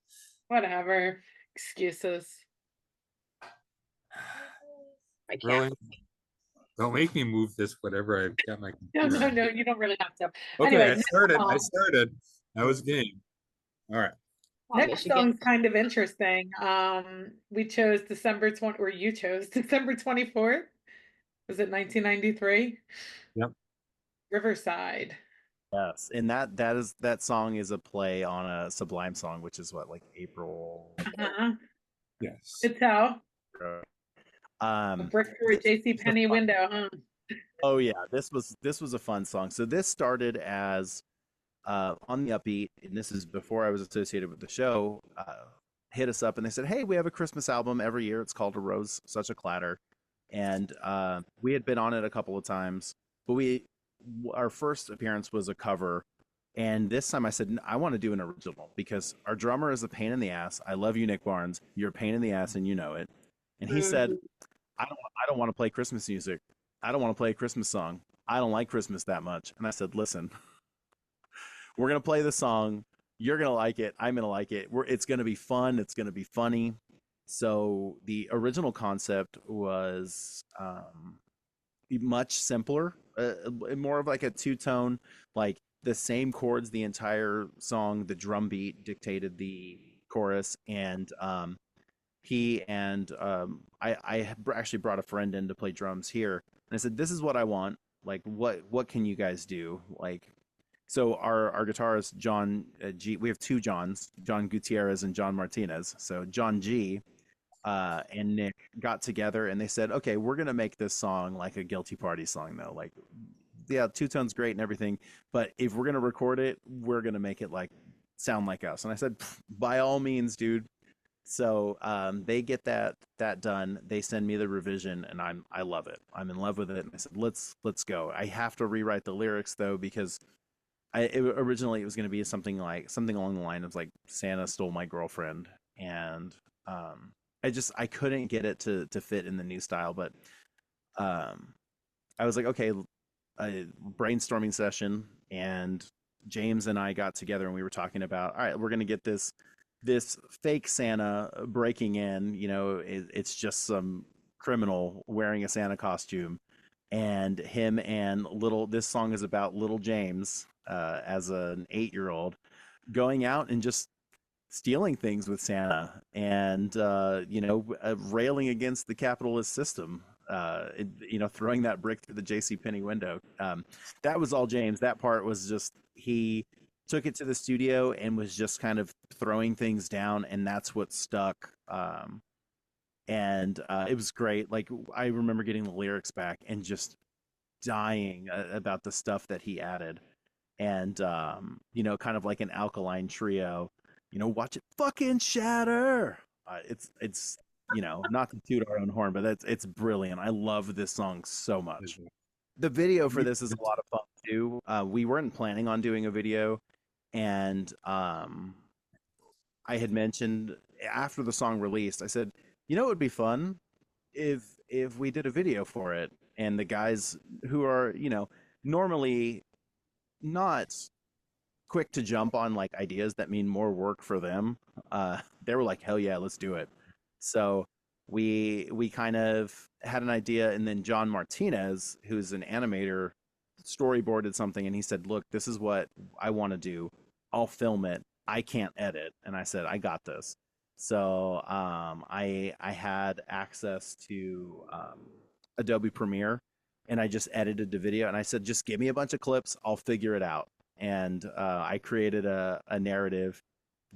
Whatever. Excuses. I can't. Really? Don't make me move this, whatever I've got my No, computer. no, no, you don't really have to. Okay, Anyway, I next started. I song. started. I was game. All right. Next song's kind of interesting. We chose December 20, or you chose December 24th. Was it 1993? Yep. Riverside. Yes, and that song is a play on a Sublime song, which is what, like April. Uh-huh. Yes. It's how a Um, brick through a this was a JCPenney fun- window, huh? Oh yeah, this was a fun song. So this started as On The Upbeat, and this is before I was associated with the show. Hit us up and they said, "Hey, we have a Christmas album every year. It's called A Rose, Such a Clatter," and we had been on it a couple of times, but our first appearance was a cover. And this time I said, I want to do an original because our drummer is a pain in the ass. I love you, Nick Barnes. You're a pain in the ass and you know it. And he said, I don't want to play Christmas music. I don't want to play a Christmas song. I don't like Christmas that much. And I said, listen, we're going to play the song. You're going to like it. I'm going to like it. It's going to be fun. It's going to be funny. So the original concept was much simpler, more of like a two-tone, like the same chords the entire song. The drum beat dictated the chorus, and I actually brought a friend in to play drums here, and I said, "This is what I want. Like, what can you guys do?" Like, so our guitarist John G. We have two Johns, John Gutierrez and John Martinez. So John G. And Nick got together and they said, "Okay, we're gonna make this song like a Guilty Party song, though. Like, yeah, two tones great and everything, but if we're gonna record it, we're gonna make it like sound like us." And I said, "By all means, dude." So they get that done. They send me the revision, and I love it. I'm in love with it. And I said, let's go. I have to rewrite the lyrics though because originally it was going to be something along the line of like Santa stole my girlfriend, and I couldn't get it to fit in the new style. But I was like, okay, a brainstorming session, and James and I got together and we were talking about, all right, we're going to get this fake Santa breaking in. You know, it's just some criminal wearing a Santa costume, and him and this song is about little James as an 8-year-old going out and just stealing things with Santa, and railing against the capitalist system, throwing that brick through the JCPenney window. That was all James. That part was just, he took it to the studio and was just kind of throwing things down, and that's what stuck. And it was great. Like, I remember getting the lyrics back and just dying about the stuff that he added. And kind of like an alkaline trio, watch it fucking shatter. It's not to toot our own horn, but it's brilliant. I love this song so much. The video for this is a lot of fun too. We weren't planning on doing a video, and I had mentioned after the song released, I said, it would be fun if we did a video for it. And the guys who are, normally not quick to jump on like ideas that mean more work for them, they were like, hell yeah, let's do it. So we kind of had an idea, and then John Martinez, who's an animator, storyboarded something, and he said, look, this is what I want to do. I'll film it. I can't edit. And I said, I got this. So I had access to Adobe Premiere, and I just edited the video, and I said, just give me a bunch of clips. I'll figure it out. And I created a narrative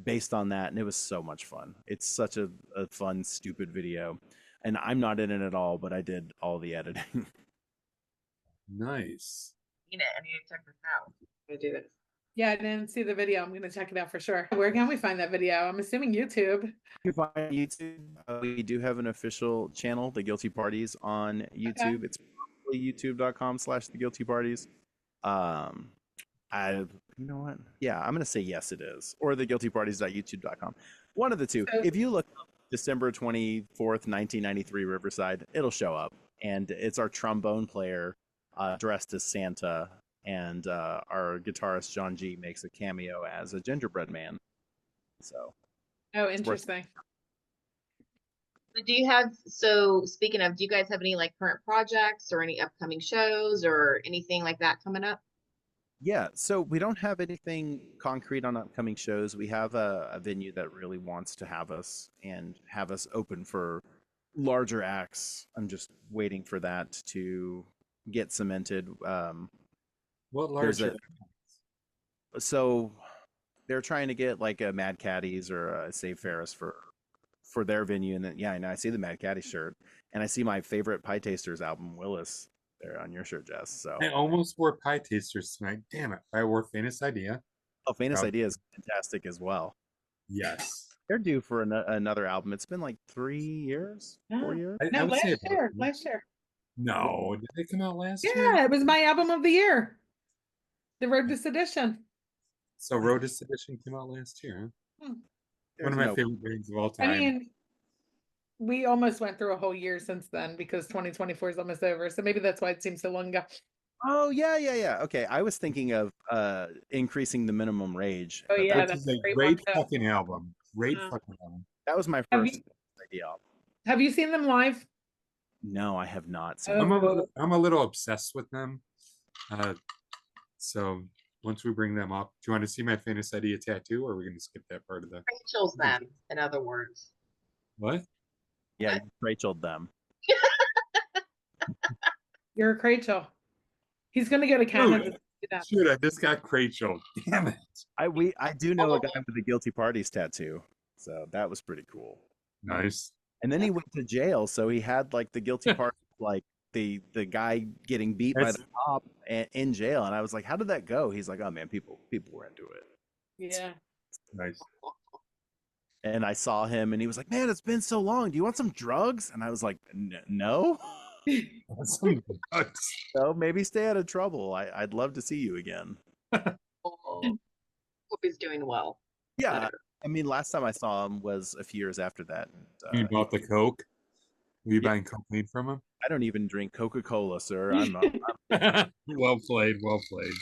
based on that, and it was so much fun. It's such a fun, stupid video. And I'm not in it at all, but I did all the editing. Nice. I need to check this out. I'm gonna do this. Yeah, I didn't see the video. I'm gonna check it out for sure. Where can we find that video? I'm assuming YouTube. You can find YouTube. We do have an official channel, The Guilty Parties, on YouTube. Okay. It's probably youtube.com/The Guilty Parties. You know what? Yeah, I'm gonna say yes, it is, or theguiltyparties.youtube.com. One of the two. If you look up December 24th, 1993, Riverside, it'll show up, and it's our trombone player dressed as Santa, and our guitarist John G makes a cameo as a gingerbread man. So, Oh, interesting. Do you have, so speaking of, do you guys have any like current projects or any upcoming shows or anything like that coming up? Yeah, so we don't have anything concrete on upcoming shows. We have a venue that really wants to have us and have us open for larger acts. I'm just waiting for that to get cemented. What There's larger? So they're trying to get like a Mad Caddies or a Save Ferris for their venue, and then yeah, I know I see the Mad Caddies shirt, and I see my favorite Pie Tasters album, Willis, there on your shirt, Jess. So I almost wore Pie Tasters tonight. Damn it! I wore Famous Idea. oh, Famous Oh. Idea is fantastic as well. Yes. They're due for another album. It's been like 3 years, 4 Oh. years. No, would last say year. about- Last year. No, did they come out last year? Yeah, it was my album of the year. The Road to Sedition. So Road to Sedition came out last year. Huh? One There's of my no- favorite bands of all time. I mean, we almost went through a whole year since then because 2024 is almost over. So maybe that's why it seems so long ago. Oh yeah. Okay, I was thinking of increasing the minimum rage. Oh, but yeah, Which that's is a a great great one, too. fucking album. Great Yeah. fucking album. that was my Have first you- idea. Have you seen them live? No, I have not seen. Oh. I'm a little obsessed with them. So once we bring them up, do you want to see my Famous Idea tattoo, or are we going to skip that part of the Rachel's them, in other words. what? Yeah, you Rachel them. You're a Rachel. He's going to go to Canada. to do that. Shoot, I just got Rachel. Damn it. I do know a guy with a Guilty Parties tattoo, so that was pretty cool. Nice. And then he went to jail, so he had like the Guilty Party, like the guy getting beat by That's- the cop in jail, and I was like, how did that go? He's like, oh man, people were into it. Yeah. Nice. And I saw him, and he was like, man, it's been so long. Do you want some drugs? And I was like, no. That's some drugs. So maybe stay out of trouble. I'd love to see you again. Hope he's doing well. Yeah. I mean, last time I saw him was a few years after that. You bought the Coke? Were you buying cocaine from him? I don't even drink Coca-Cola, sir. I'm not. Well played. Well played.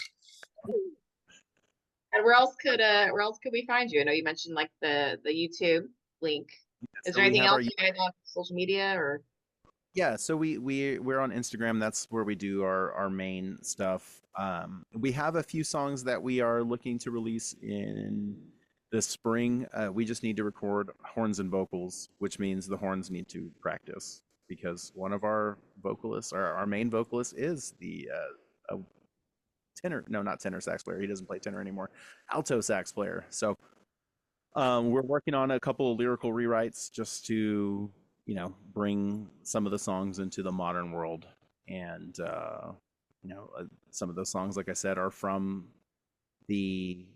And where else could we find you? I know you mentioned like the YouTube link. Is there anything else you guys on social media or? Yeah, so we're on Instagram. That's where we do our main stuff. We have a few songs that we are looking to release in the spring. We just need to record horns and vocals, which means the horns need to practice because one of our vocalists, our main vocalist, is the tenor. No, not tenor sax player. He doesn't play tenor anymore. Alto sax player. So we're working on a couple of lyrical rewrites just to bring some of the songs into the modern world. And, some of those songs, like I said, are from the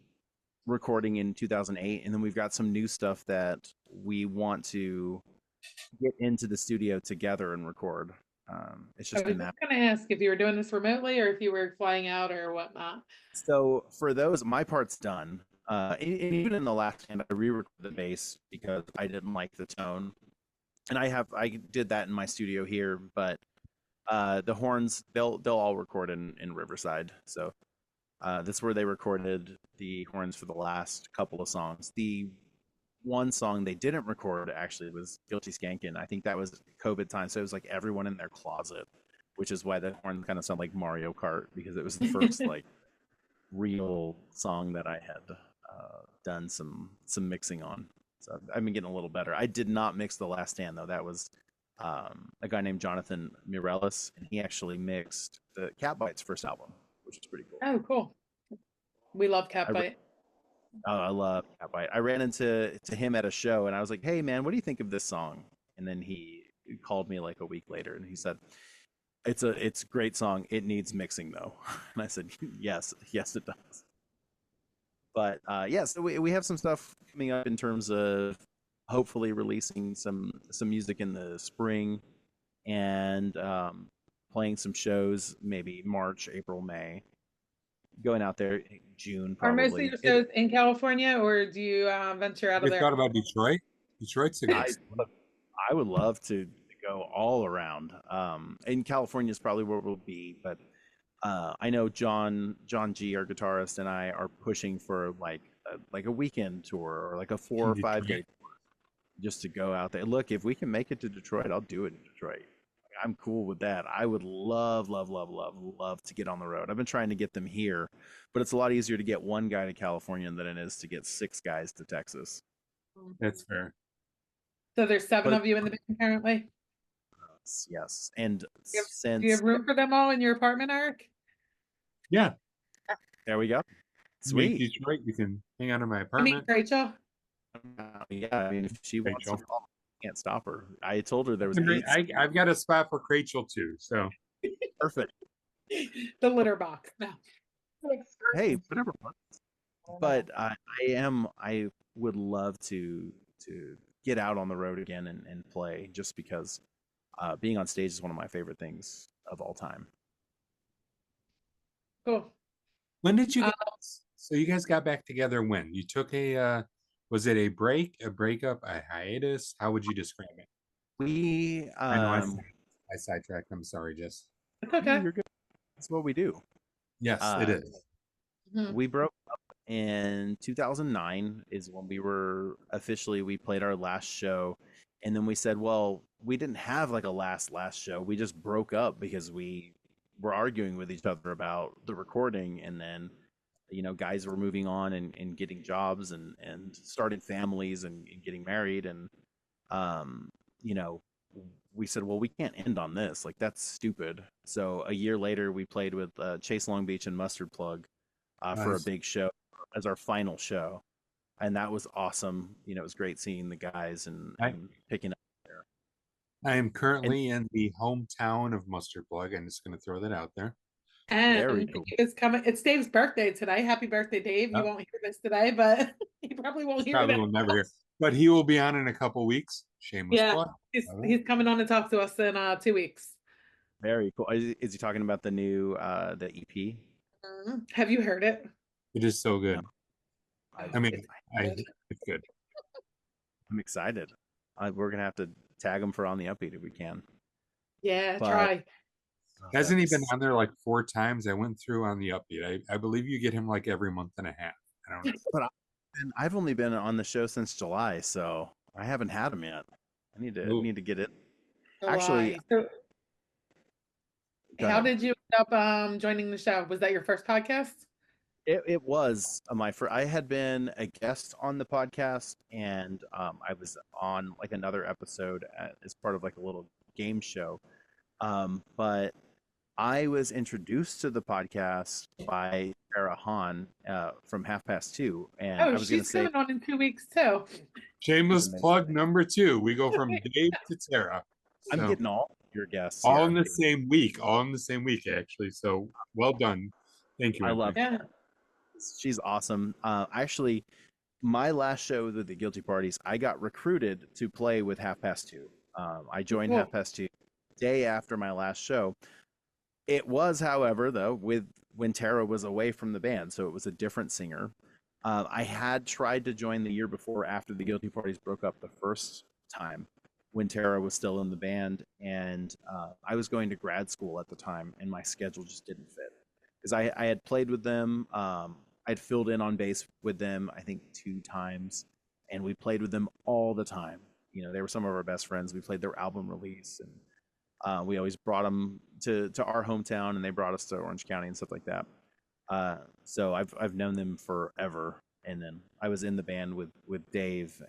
recording in 2008. And then we've got some new stuff that we want to get into the studio together and record. It's just I was just going to ask if you were doing this remotely or if you were flying out or whatnot. So for those, my part's done. Even in the last hand, I re-recorded the bass because I didn't like the tone. And I did that in my studio here, but the horns they'll all record in Riverside. So that's where they recorded the horns for the last couple of songs. The one song they didn't record actually was Guilty Skankin. I think that was COVID time, so it was like everyone in their closet, which is why the horns kind of sound like Mario Kart because it was the first like real song that I had done some mixing on. So I've been getting a little better. I did not mix the last stand though. That was a guy named Jonathan Mireles, and he actually mixed the Catbite's first album, which is pretty cool. Oh, cool. We love Catbite. I love Catbite. I ran into him at a show, and I was like, "Hey, man, what do you think of this song?" And then he called me like a week later, and he said, "It's a great song. It needs mixing, though." And I said, "Yes, it does." But so we have some stuff coming up in terms of hopefully releasing some music in the spring, and playing some shows maybe March, April, May. Going out there in June probably. Are most of your shows in California, or do you venture out of You there? thought about Detroit? Detroit's a good city. I would love to go all around. In California is probably where we'll be, but I know John G, our guitarist, and I are pushing for like a weekend tour or like a 4 or 5 day tour just to go out there. Look, if we can make it to Detroit, I'll do it in Detroit. I'm cool with that. I would love, love, love, love, love to get on the road. I've been trying to get them here, but it's a lot easier to get one guy to California than it is to get 6 guys to Texas. That's fair. So there's 7 But- of you in the band currently. Yes, and Do you since have room for them all in your apartment, Eric? Yeah. there we go. Make Sweet. Detroit, you can hang out in my I mean, apartment. Rachel. Yeah, I mean, if she wants to Rachel. call, I can't stop her. I told her there was 8. I've got a spot for Rachel too. So Perfect. The litter box. No. Hey, whatever. But I would love to get out on the road again and play, just because being on stage is one of my favorite things of all time. Cool. when did you guys, so you guys got back together when? You took a was it a break, a breakup, a hiatus? How would you describe it? We I know I sidetracked. I'm sorry, Jess. It's okay. you're good. That's what we do. Yes, it is. Mhm. We broke up in 2009 is when we played our last show, and then we said, well, we didn't have like a last show. We just broke up because we were arguing with each other about the recording, and then guys were moving on and getting jobs and starting families and getting married, and we said, well, we can't end on this. Like, that's stupid. So a year later, we played with Chase Long Beach and Mustard Plug for a Nice. big show as our final show, and that was awesome. It was great seeing the guys and picking up there. I am currently in the hometown of Mustard Plug. I'm just going to throw that out there. Very And cool. it's coming. It's Dave's birthday today. Happy birthday, Dave! Yep. You won't hear this today, but he probably won't hear Probably it. will never hear, but he will be on in a couple weeks. Shameless Yeah, plug. he's coming on to talk to us in 2 weeks. Very cool. Is he talking about the new the EP? Have you heard it? It is so good. No. I mean, it's good. I'm excited. We're gonna have to tag him for On The Upbeat if we can. Yeah, But- try. Hasn't he been on there like 4 times? I went through On The Upbeat. I believe you get him like every month and a half. I don't know. And I've only been on the show since July, so I haven't had him yet. I need to get it. Actually, So, Go how ahead. did you end up joining the show? Was that your first podcast? It was my first. I had been a guest on the podcast, and I was on like another episode as part of like a little game show. But I was introduced to the podcast by Sara from Half Past Two, and I Oh, was going to she's say, coming on in 2 weeks too. Shameless amazing. plug number 2. We go from Dave to Sara. I'm So, getting all your guests all here. in the same week. All in the same week, actually. So well done. Thank you. I love Yeah. She's awesome. Actually, my last show with the Guilty Parties, I got recruited to play with Half Past Two. I joined Cool. Half Past Two day after my last show. It was, however, though, when Tara was away from the band, so it was a different singer. I had tried to join the year before, after the Guilty Parties broke up the first time, when Tara was still in the band, and I was going to grad school at the time, and my schedule just didn't fit. Because I had played with them, I'd filled in on bass with them, I think 2 times, and we played with them all the time. They were some of our best friends. We played their album release, and we always brought them to our hometown, and they brought us to Orange County and stuff like that. So I've known them forever. And then I was in the band with Dave,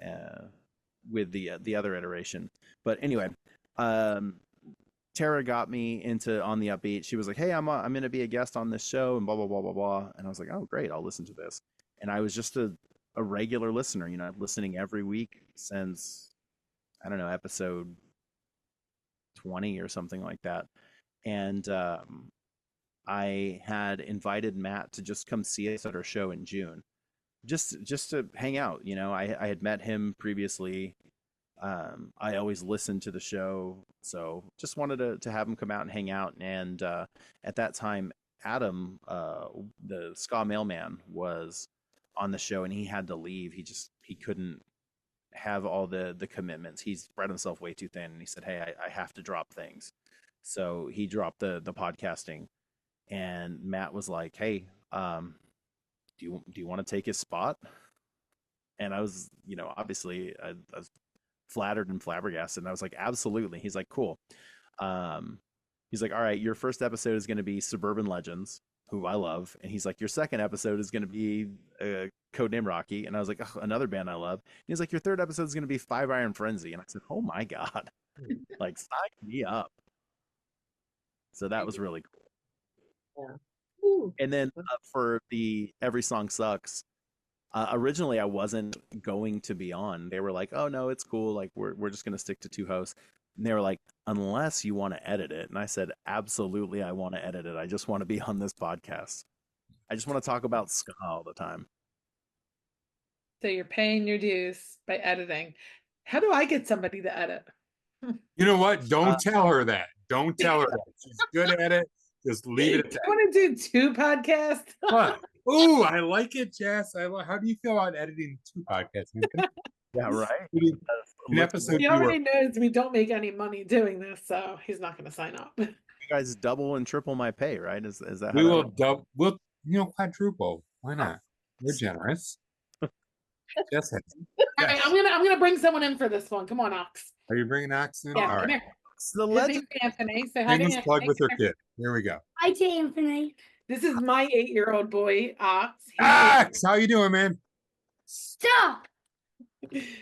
with the other iteration. But anyway, Tara got me into On The Upbeat. She was like, "Hey, I'm going to be a guest on this show," and blah blah blah blah blah. And I was like, "Oh, great! I'll listen to this." And I was just a regular listener, listening every week since, I don't know, episode 20 or something like that. And I had invited Matt to just come see us at our show in June, just to hang out. I had met him previously. I always listened to the show, so just wanted to have him come out and hang out. And at that time, Adam, the ska mailman, was on the show, and he had to leave. He couldn't have all the commitments. He's spread himself way too thin, and he said, "Hey, I have to drop things." So he dropped the podcasting, and Matt was like, "Hey, do you want to take his spot?" And I was, obviously I was flattered and flabbergasted, and I was like, "Absolutely." He's like, "Cool." Um, he's like, "All right, your first episode is going to be Suburban Legends, who I love," and he's like, "Your second episode is going to be Codename Rocky," and I was like, "Ugh, another band I love." And he's like, "Your third episode is going to be Five Iron Frenzy," and I said, "Oh my god, like sign me up." So that was really cool. Yeah. Ooh. And then for the Every Song Sucks, originally I wasn't going to be on. They were like, "Oh no, it's cool. Like we're just gonna stick to two hosts." And they were like, "Unless you want to edit it." And I said, "Absolutely, I want to edit it. I just want to be on this podcast. I just want to talk about ska all the time." So you're paying your dues by editing. How do I get somebody to edit? You know what? Don't tell her that. Don't tell her that. She's good at it. Just leave it at that. I want to do 2 podcasts. What? Ooh, I like it, Jess. How do you feel about editing 2 podcasts? Yeah, right. An episode He already knows we don't make any money doing this, so he's not going to sign up. You guys double and triple my pay, right? Is that how we that will works? double? We'll quadruple. Why not? We're generous. Jess, All right, I'm gonna bring someone in for this one. Come on, Ox. are you bringing Ox in? Yeah, All come right. here. It's the His legend. name's Anthony. Say hi to Shameless plug Anthony. with her kid. Here we go. Hi to Anthony. This is my 8-year-old boy, Ox. Ox, how you doing, man? Stop.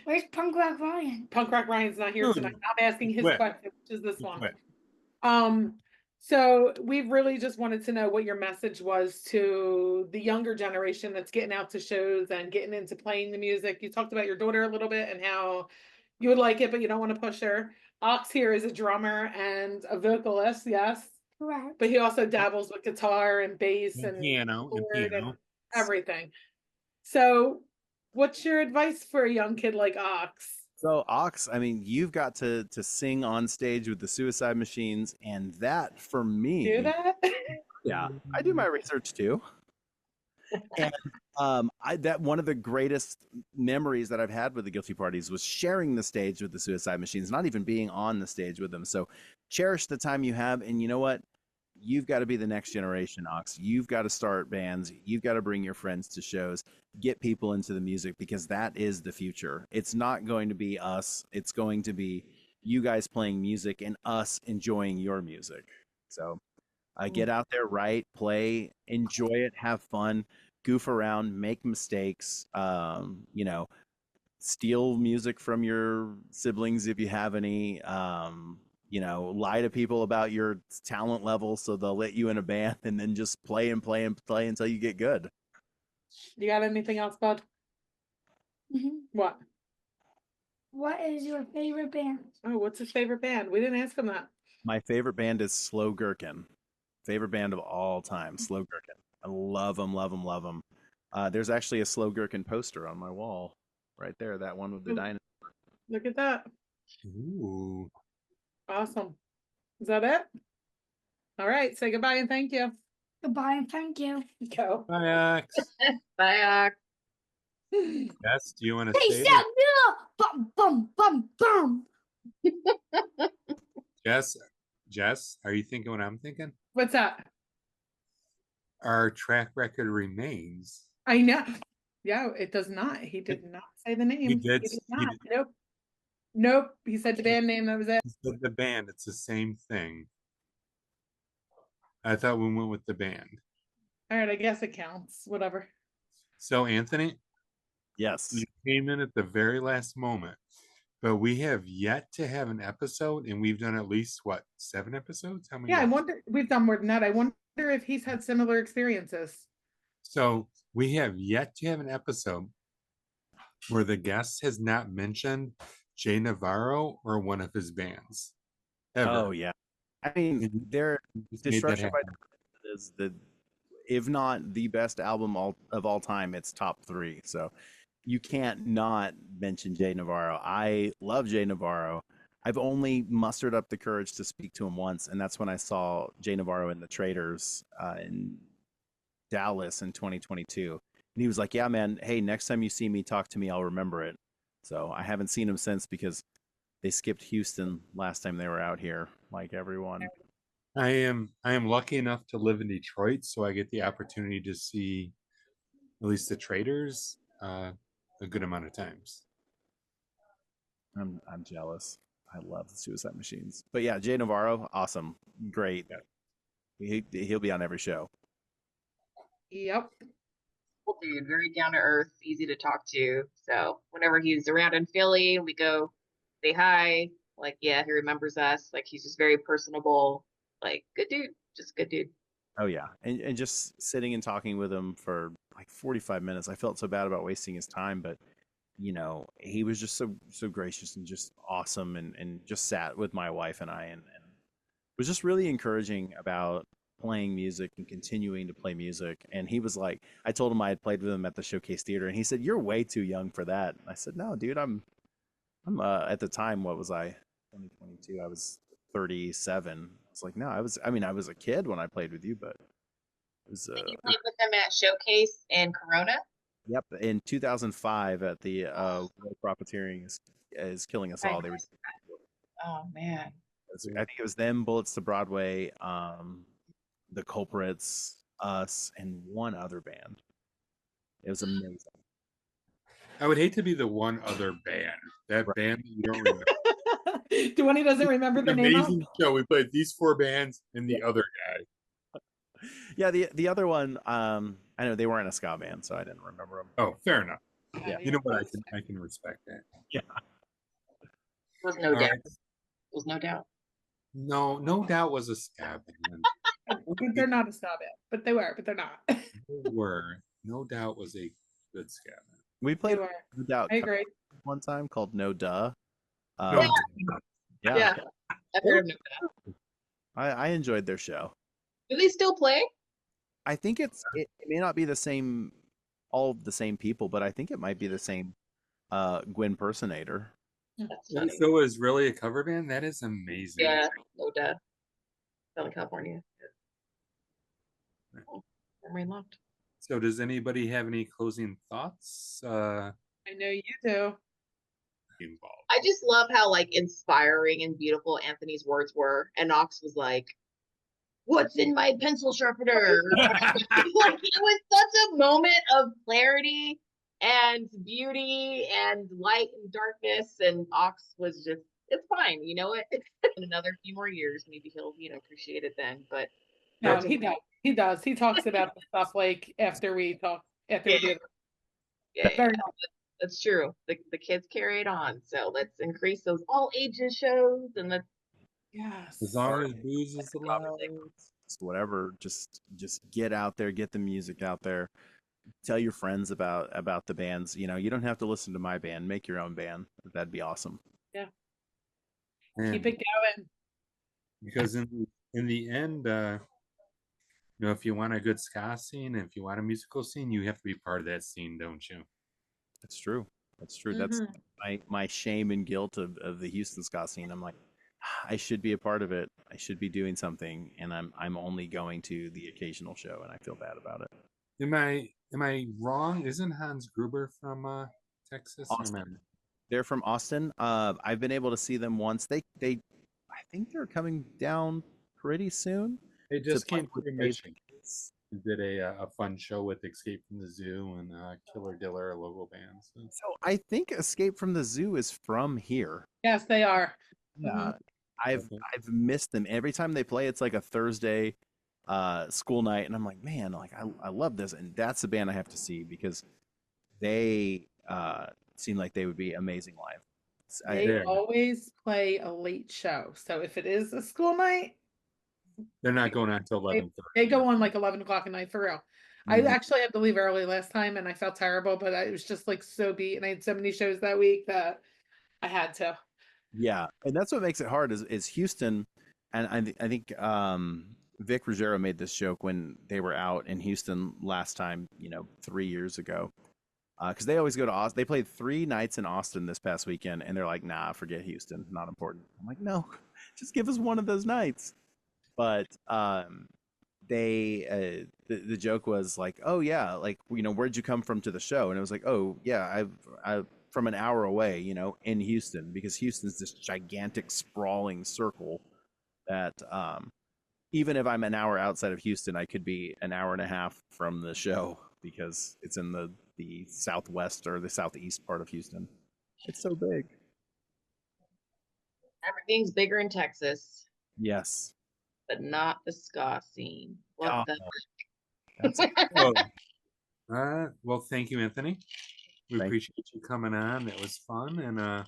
Where's Punk Rock Ryan? Punk Rock Ryan's not here tonight. I'm asking his Quit. question, which is this He one. quit. So we've really just wanted to know what your message was to the younger generation that's getting out to shows and getting into playing the music. You talked about your daughter a little bit and how you would like it, but you don't want to push her. Ox here is a drummer and a vocalist, yes, Correct. but he also dabbles with guitar and bass And and piano, and keyboard piano. and everything. So what's your advice for a young kid like Ox? So Ox, I mean, you've got to sing on stage with the Suicide Machines, and that for me, Do that? yeah, I do my research too. And that one of the greatest memories that I've had with the Guilty Parties was sharing the stage with the Suicide Machines, not even being on the stage with them. So cherish the time you have, and you know what? You've got to be the next generation, Ox. You've got to start bands. You've got to bring your friends to shows, get people into the music, because that is the future. It's not going to be us. It's going to be you guys playing music and us enjoying your music. So get out there, write, play, enjoy it, have fun, goof around, make mistakes, steal music from your siblings if you have any, lie to people about your talent level so they'll let you in a band, and then just play and play and play until you get good. You got anything else, bud? Mhm. What? What is your favorite band? Oh, what's his favorite band? We didn't ask him that. My favorite band is Slow Gherkin. Favorite band of all time, Slow Gherkin. I love them, love them, love them. There's actually a Slow Gherkin poster on my wall right there, that one with the Ooh. dinosaur. Look at that. Ooh. Awesome. Is that it? All right. Say goodbye and thank you. Goodbye and thank you. Go. Bye, Ox. Bye, Ox. Jess, do you want to Hey, say stop! it? Bum, bum, bum, bum. Jess, are you thinking what I'm thinking? What's that? Our track record remains. I know. Yeah, it does not. He did not say the name. He did. Not. Nope. Nope. He said the band name. That was it. He said the band. It's the same thing. I thought we went with the band. All right. I guess it counts. Whatever. So, Anthony, Yes. you came in at the very last moment, but we have yet to have an episode, and we've done at least, 7 episodes? How many? Yeah, I episodes? wonder. We've done more than that. I wonder if he's had similar experiences. So we have yet to have an episode where the guest has not mentioned Jay Navarro or one of his bands. Ever. Oh, yeah. I mean, their Just made that Destruction by happen. Design is if not the best album of all time, it's top 3. So you can't not mention Jay Navarro. I love Jay Navarro. I've only mustered up the courage to speak to him once, and that's when I saw Jay Navarro in the Traders in Dallas in 2022. And he was like, "Yeah, man, hey, next time you see me, talk to me, I'll remember it." So I haven't seen him since because they skipped Houston last time they were out here, like everyone. I am lucky enough to live in Detroit, so I get the opportunity to see at least the Traders a good amount of times. I'm jealous. I love the Suicide Machines. But yeah, Jay Navarro, awesome, great. He'll be on every show. Yep. Cool dude, very down to earth, easy to talk to. So whenever he's around in Philly, we go say hi. Like, yeah, he remembers us. Like, he's just very personable. Like, good dude, just good dude. Oh yeah, and just sitting and talking with him for like 45 minutes. I felt so bad about wasting his time, but he was just so gracious and just awesome, and just sat with my wife and I, and was just really encouraging about playing music and continuing to play music. And he was like, I told him I had played with him at the Showcase Theater, and he said, "You're way too young for that." And I said, "No, dude, I'm at the time, what was I? 2022. I was 37. I was like, no, I was a kid when I played with you, but it was And you played with them at Showcase and Corona? yep, in 2005 at the World Profiteering is Killing Us All. They were, Oh man. I think it was them, Bullets to Broadway, the Culprits, us, and one other band. It was amazing. I would hate to be the one other band. That band that you don't remember. Duane doesn't remember the An name of? amazing show. We played these 4 bands and the other guy. Yeah, the other one, I know they weren't a ska band, so I didn't remember them. Oh, fair enough. Yeah. You know what? I can respect that. Yeah. Was no All doubt. right. Was no doubt. No doubt was a ska band. But they're not a ska band, but they were, but they're not. They were. No doubt was a good ska band. We They played were. No Doubt I agree. one time called No Duh. No, Yeah. I've heard of no doubt. I enjoyed their show. Do they still play? I think it may not be the same, all of the same people, but I think it might be the same Gwen Personator. That's funny. so is really a cover band? That is amazing. Yeah, no doubt. Southern California. Oh, memory locked. So does anybody have any closing thoughts I know you do. involved? I just love how like inspiring and beautiful Anthony's words were. And Knox was like, "What's in my pencil sharpener?" Like it was such a moment of clarity and beauty and light and darkness. And Ox was just, it's fine, you know it. In another few more years, maybe he'll, appreciate it then. But No, he does. He does. He talks about the stuff like after we do it. yeah, Very that's true. The kids carry it on. So let's increase those all ages shows, and let's Yes. As long as booze is allowed. Just whatever, just get out there, get the music out there, tell your friends about the bands. You don't have to listen to my band, make your own band. That'd be awesome. Yeah. And Keep it going. because in the end, if you want a good ska scene, if you want a musical scene, you have to be part of that scene, don't you? That's true. That's my shame and guilt of the Houston ska scene. I'm like, I should be a part of it. I should be doing something, and I'm only going to the occasional show, and I feel bad about it. Am I wrong? Isn't Hans Gruber from Texas? Austin. They're from Austin. I've been able to see them once. They I think they're coming down pretty soon. They just came with through Michigan. Did a fun show with Escape from the Zoo and Killer Diller, a local band. So I think Escape from the Zoo is from here. Yes, they are. Yeah. I've missed them every time they play. It's like a Thursday school night, and I'm like, man, like I love this, and that's the band I have to see because they seem like they would be amazing live. They always play a late show, so if it is a school night, they're not going on until 11:30. They go on like 11 o'clock at night for real. I actually had to leave early last time, and I felt terrible, but I was just like so beat, and I had so many shows that week that I had to. Yeah, and that's what makes it hard is Houston, and I think Vic Ruggiero made this joke when they were out in Houston last time, 3 years ago, because they always go to Austin. They played 3 nights in Austin this past weekend, and they're like, "Nah, forget Houston, not important." I'm like, "No, just give us one of those nights." But they the joke was like, "Oh yeah, like where'd you come from to the show?" And it was like, "Oh yeah, I've from an hour away, in Houston, because Houston's this gigantic sprawling circle that even if I'm an hour outside of Houston, I could be an hour and a half from the show because it's in the southwest or the southeast part of Houston. It's so big. Everything's bigger in Texas, Yes. but not the ska scene. What Oh, the? that's Well, thank you, Anthony. We Thank appreciate you coming on. It was fun, and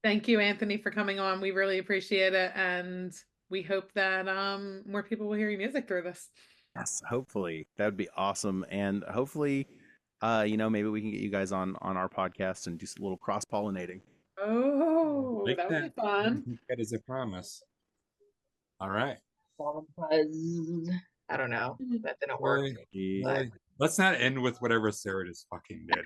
Thank you, Anthony, for coming on. We really appreciate it, and we hope that more people will hear your music through this. yes, hopefully that would be awesome, and hopefully, maybe we can get you guys on our podcast and do some little cross pollinating. Oh, like that would be fun. That is a promise. All right. Buzz. I don't know. That didn't work. Boy, let's not end with whatever Sara just fucking did.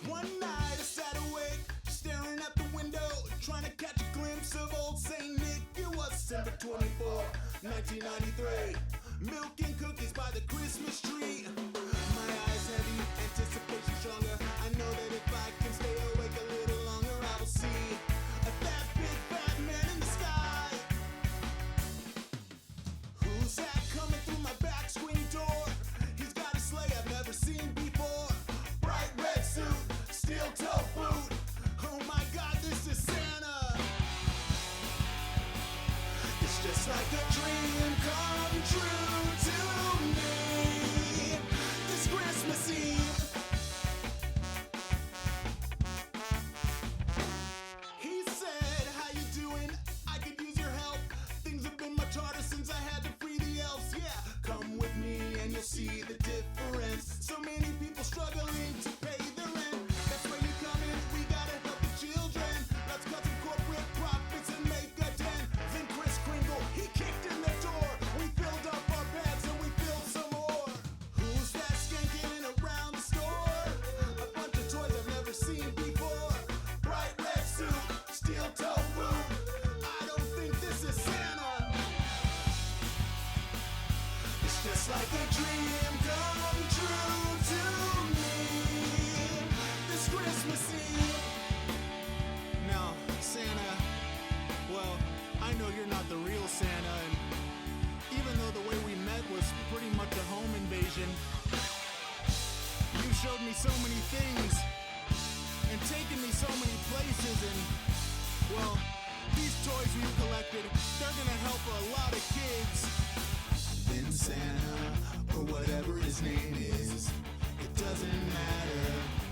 One night I sat awake, staring at the window, trying to catch a glimpse of old Saint Nick. It was December 24, 1993. Milk and cookies by the Christmas tree. My eyes heavy, anticipation stronger. I know that if I can stay awake a little longer, I will see that big bad man in the sky. Who's that coming through my back screen door? He's got a sleigh I've never seen before. Bright red suit, steel toe boot. Oh my God, this is Santa. It's just like a dream come true to me. This Christmas Eve. He said, how you doing? I could use your help. Things have been much harder since I had to free the elves. Yeah, come with me and you'll see the difference. So many people struggling to pay their rent. That's where you come in. We gotta help the children. Let's cut some corporate profits and make a dent. Then Chris Kringle, he kicked in the door. We filled up our bags and we filled some more. Who's that skanking around the store? A bunch of toys I've never seen before. Bright red suit, steel toe boot. I don't think this is Santa. It's just like a dream come true to me. This Christmas Eve. Now, Santa, well, I know you're not the real Santa, and even though the way we met was pretty much a home invasion, you showed me so many things and taken me so many places, and well, these toys you collected, they're gonna help a lot of kids. Then Santa, or whatever his name is, it doesn't matter.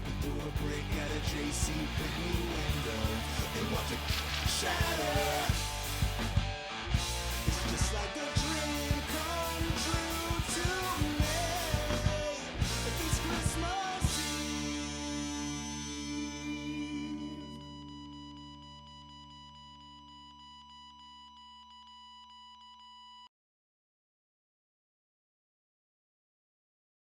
We threw a brick at a JC Penney window.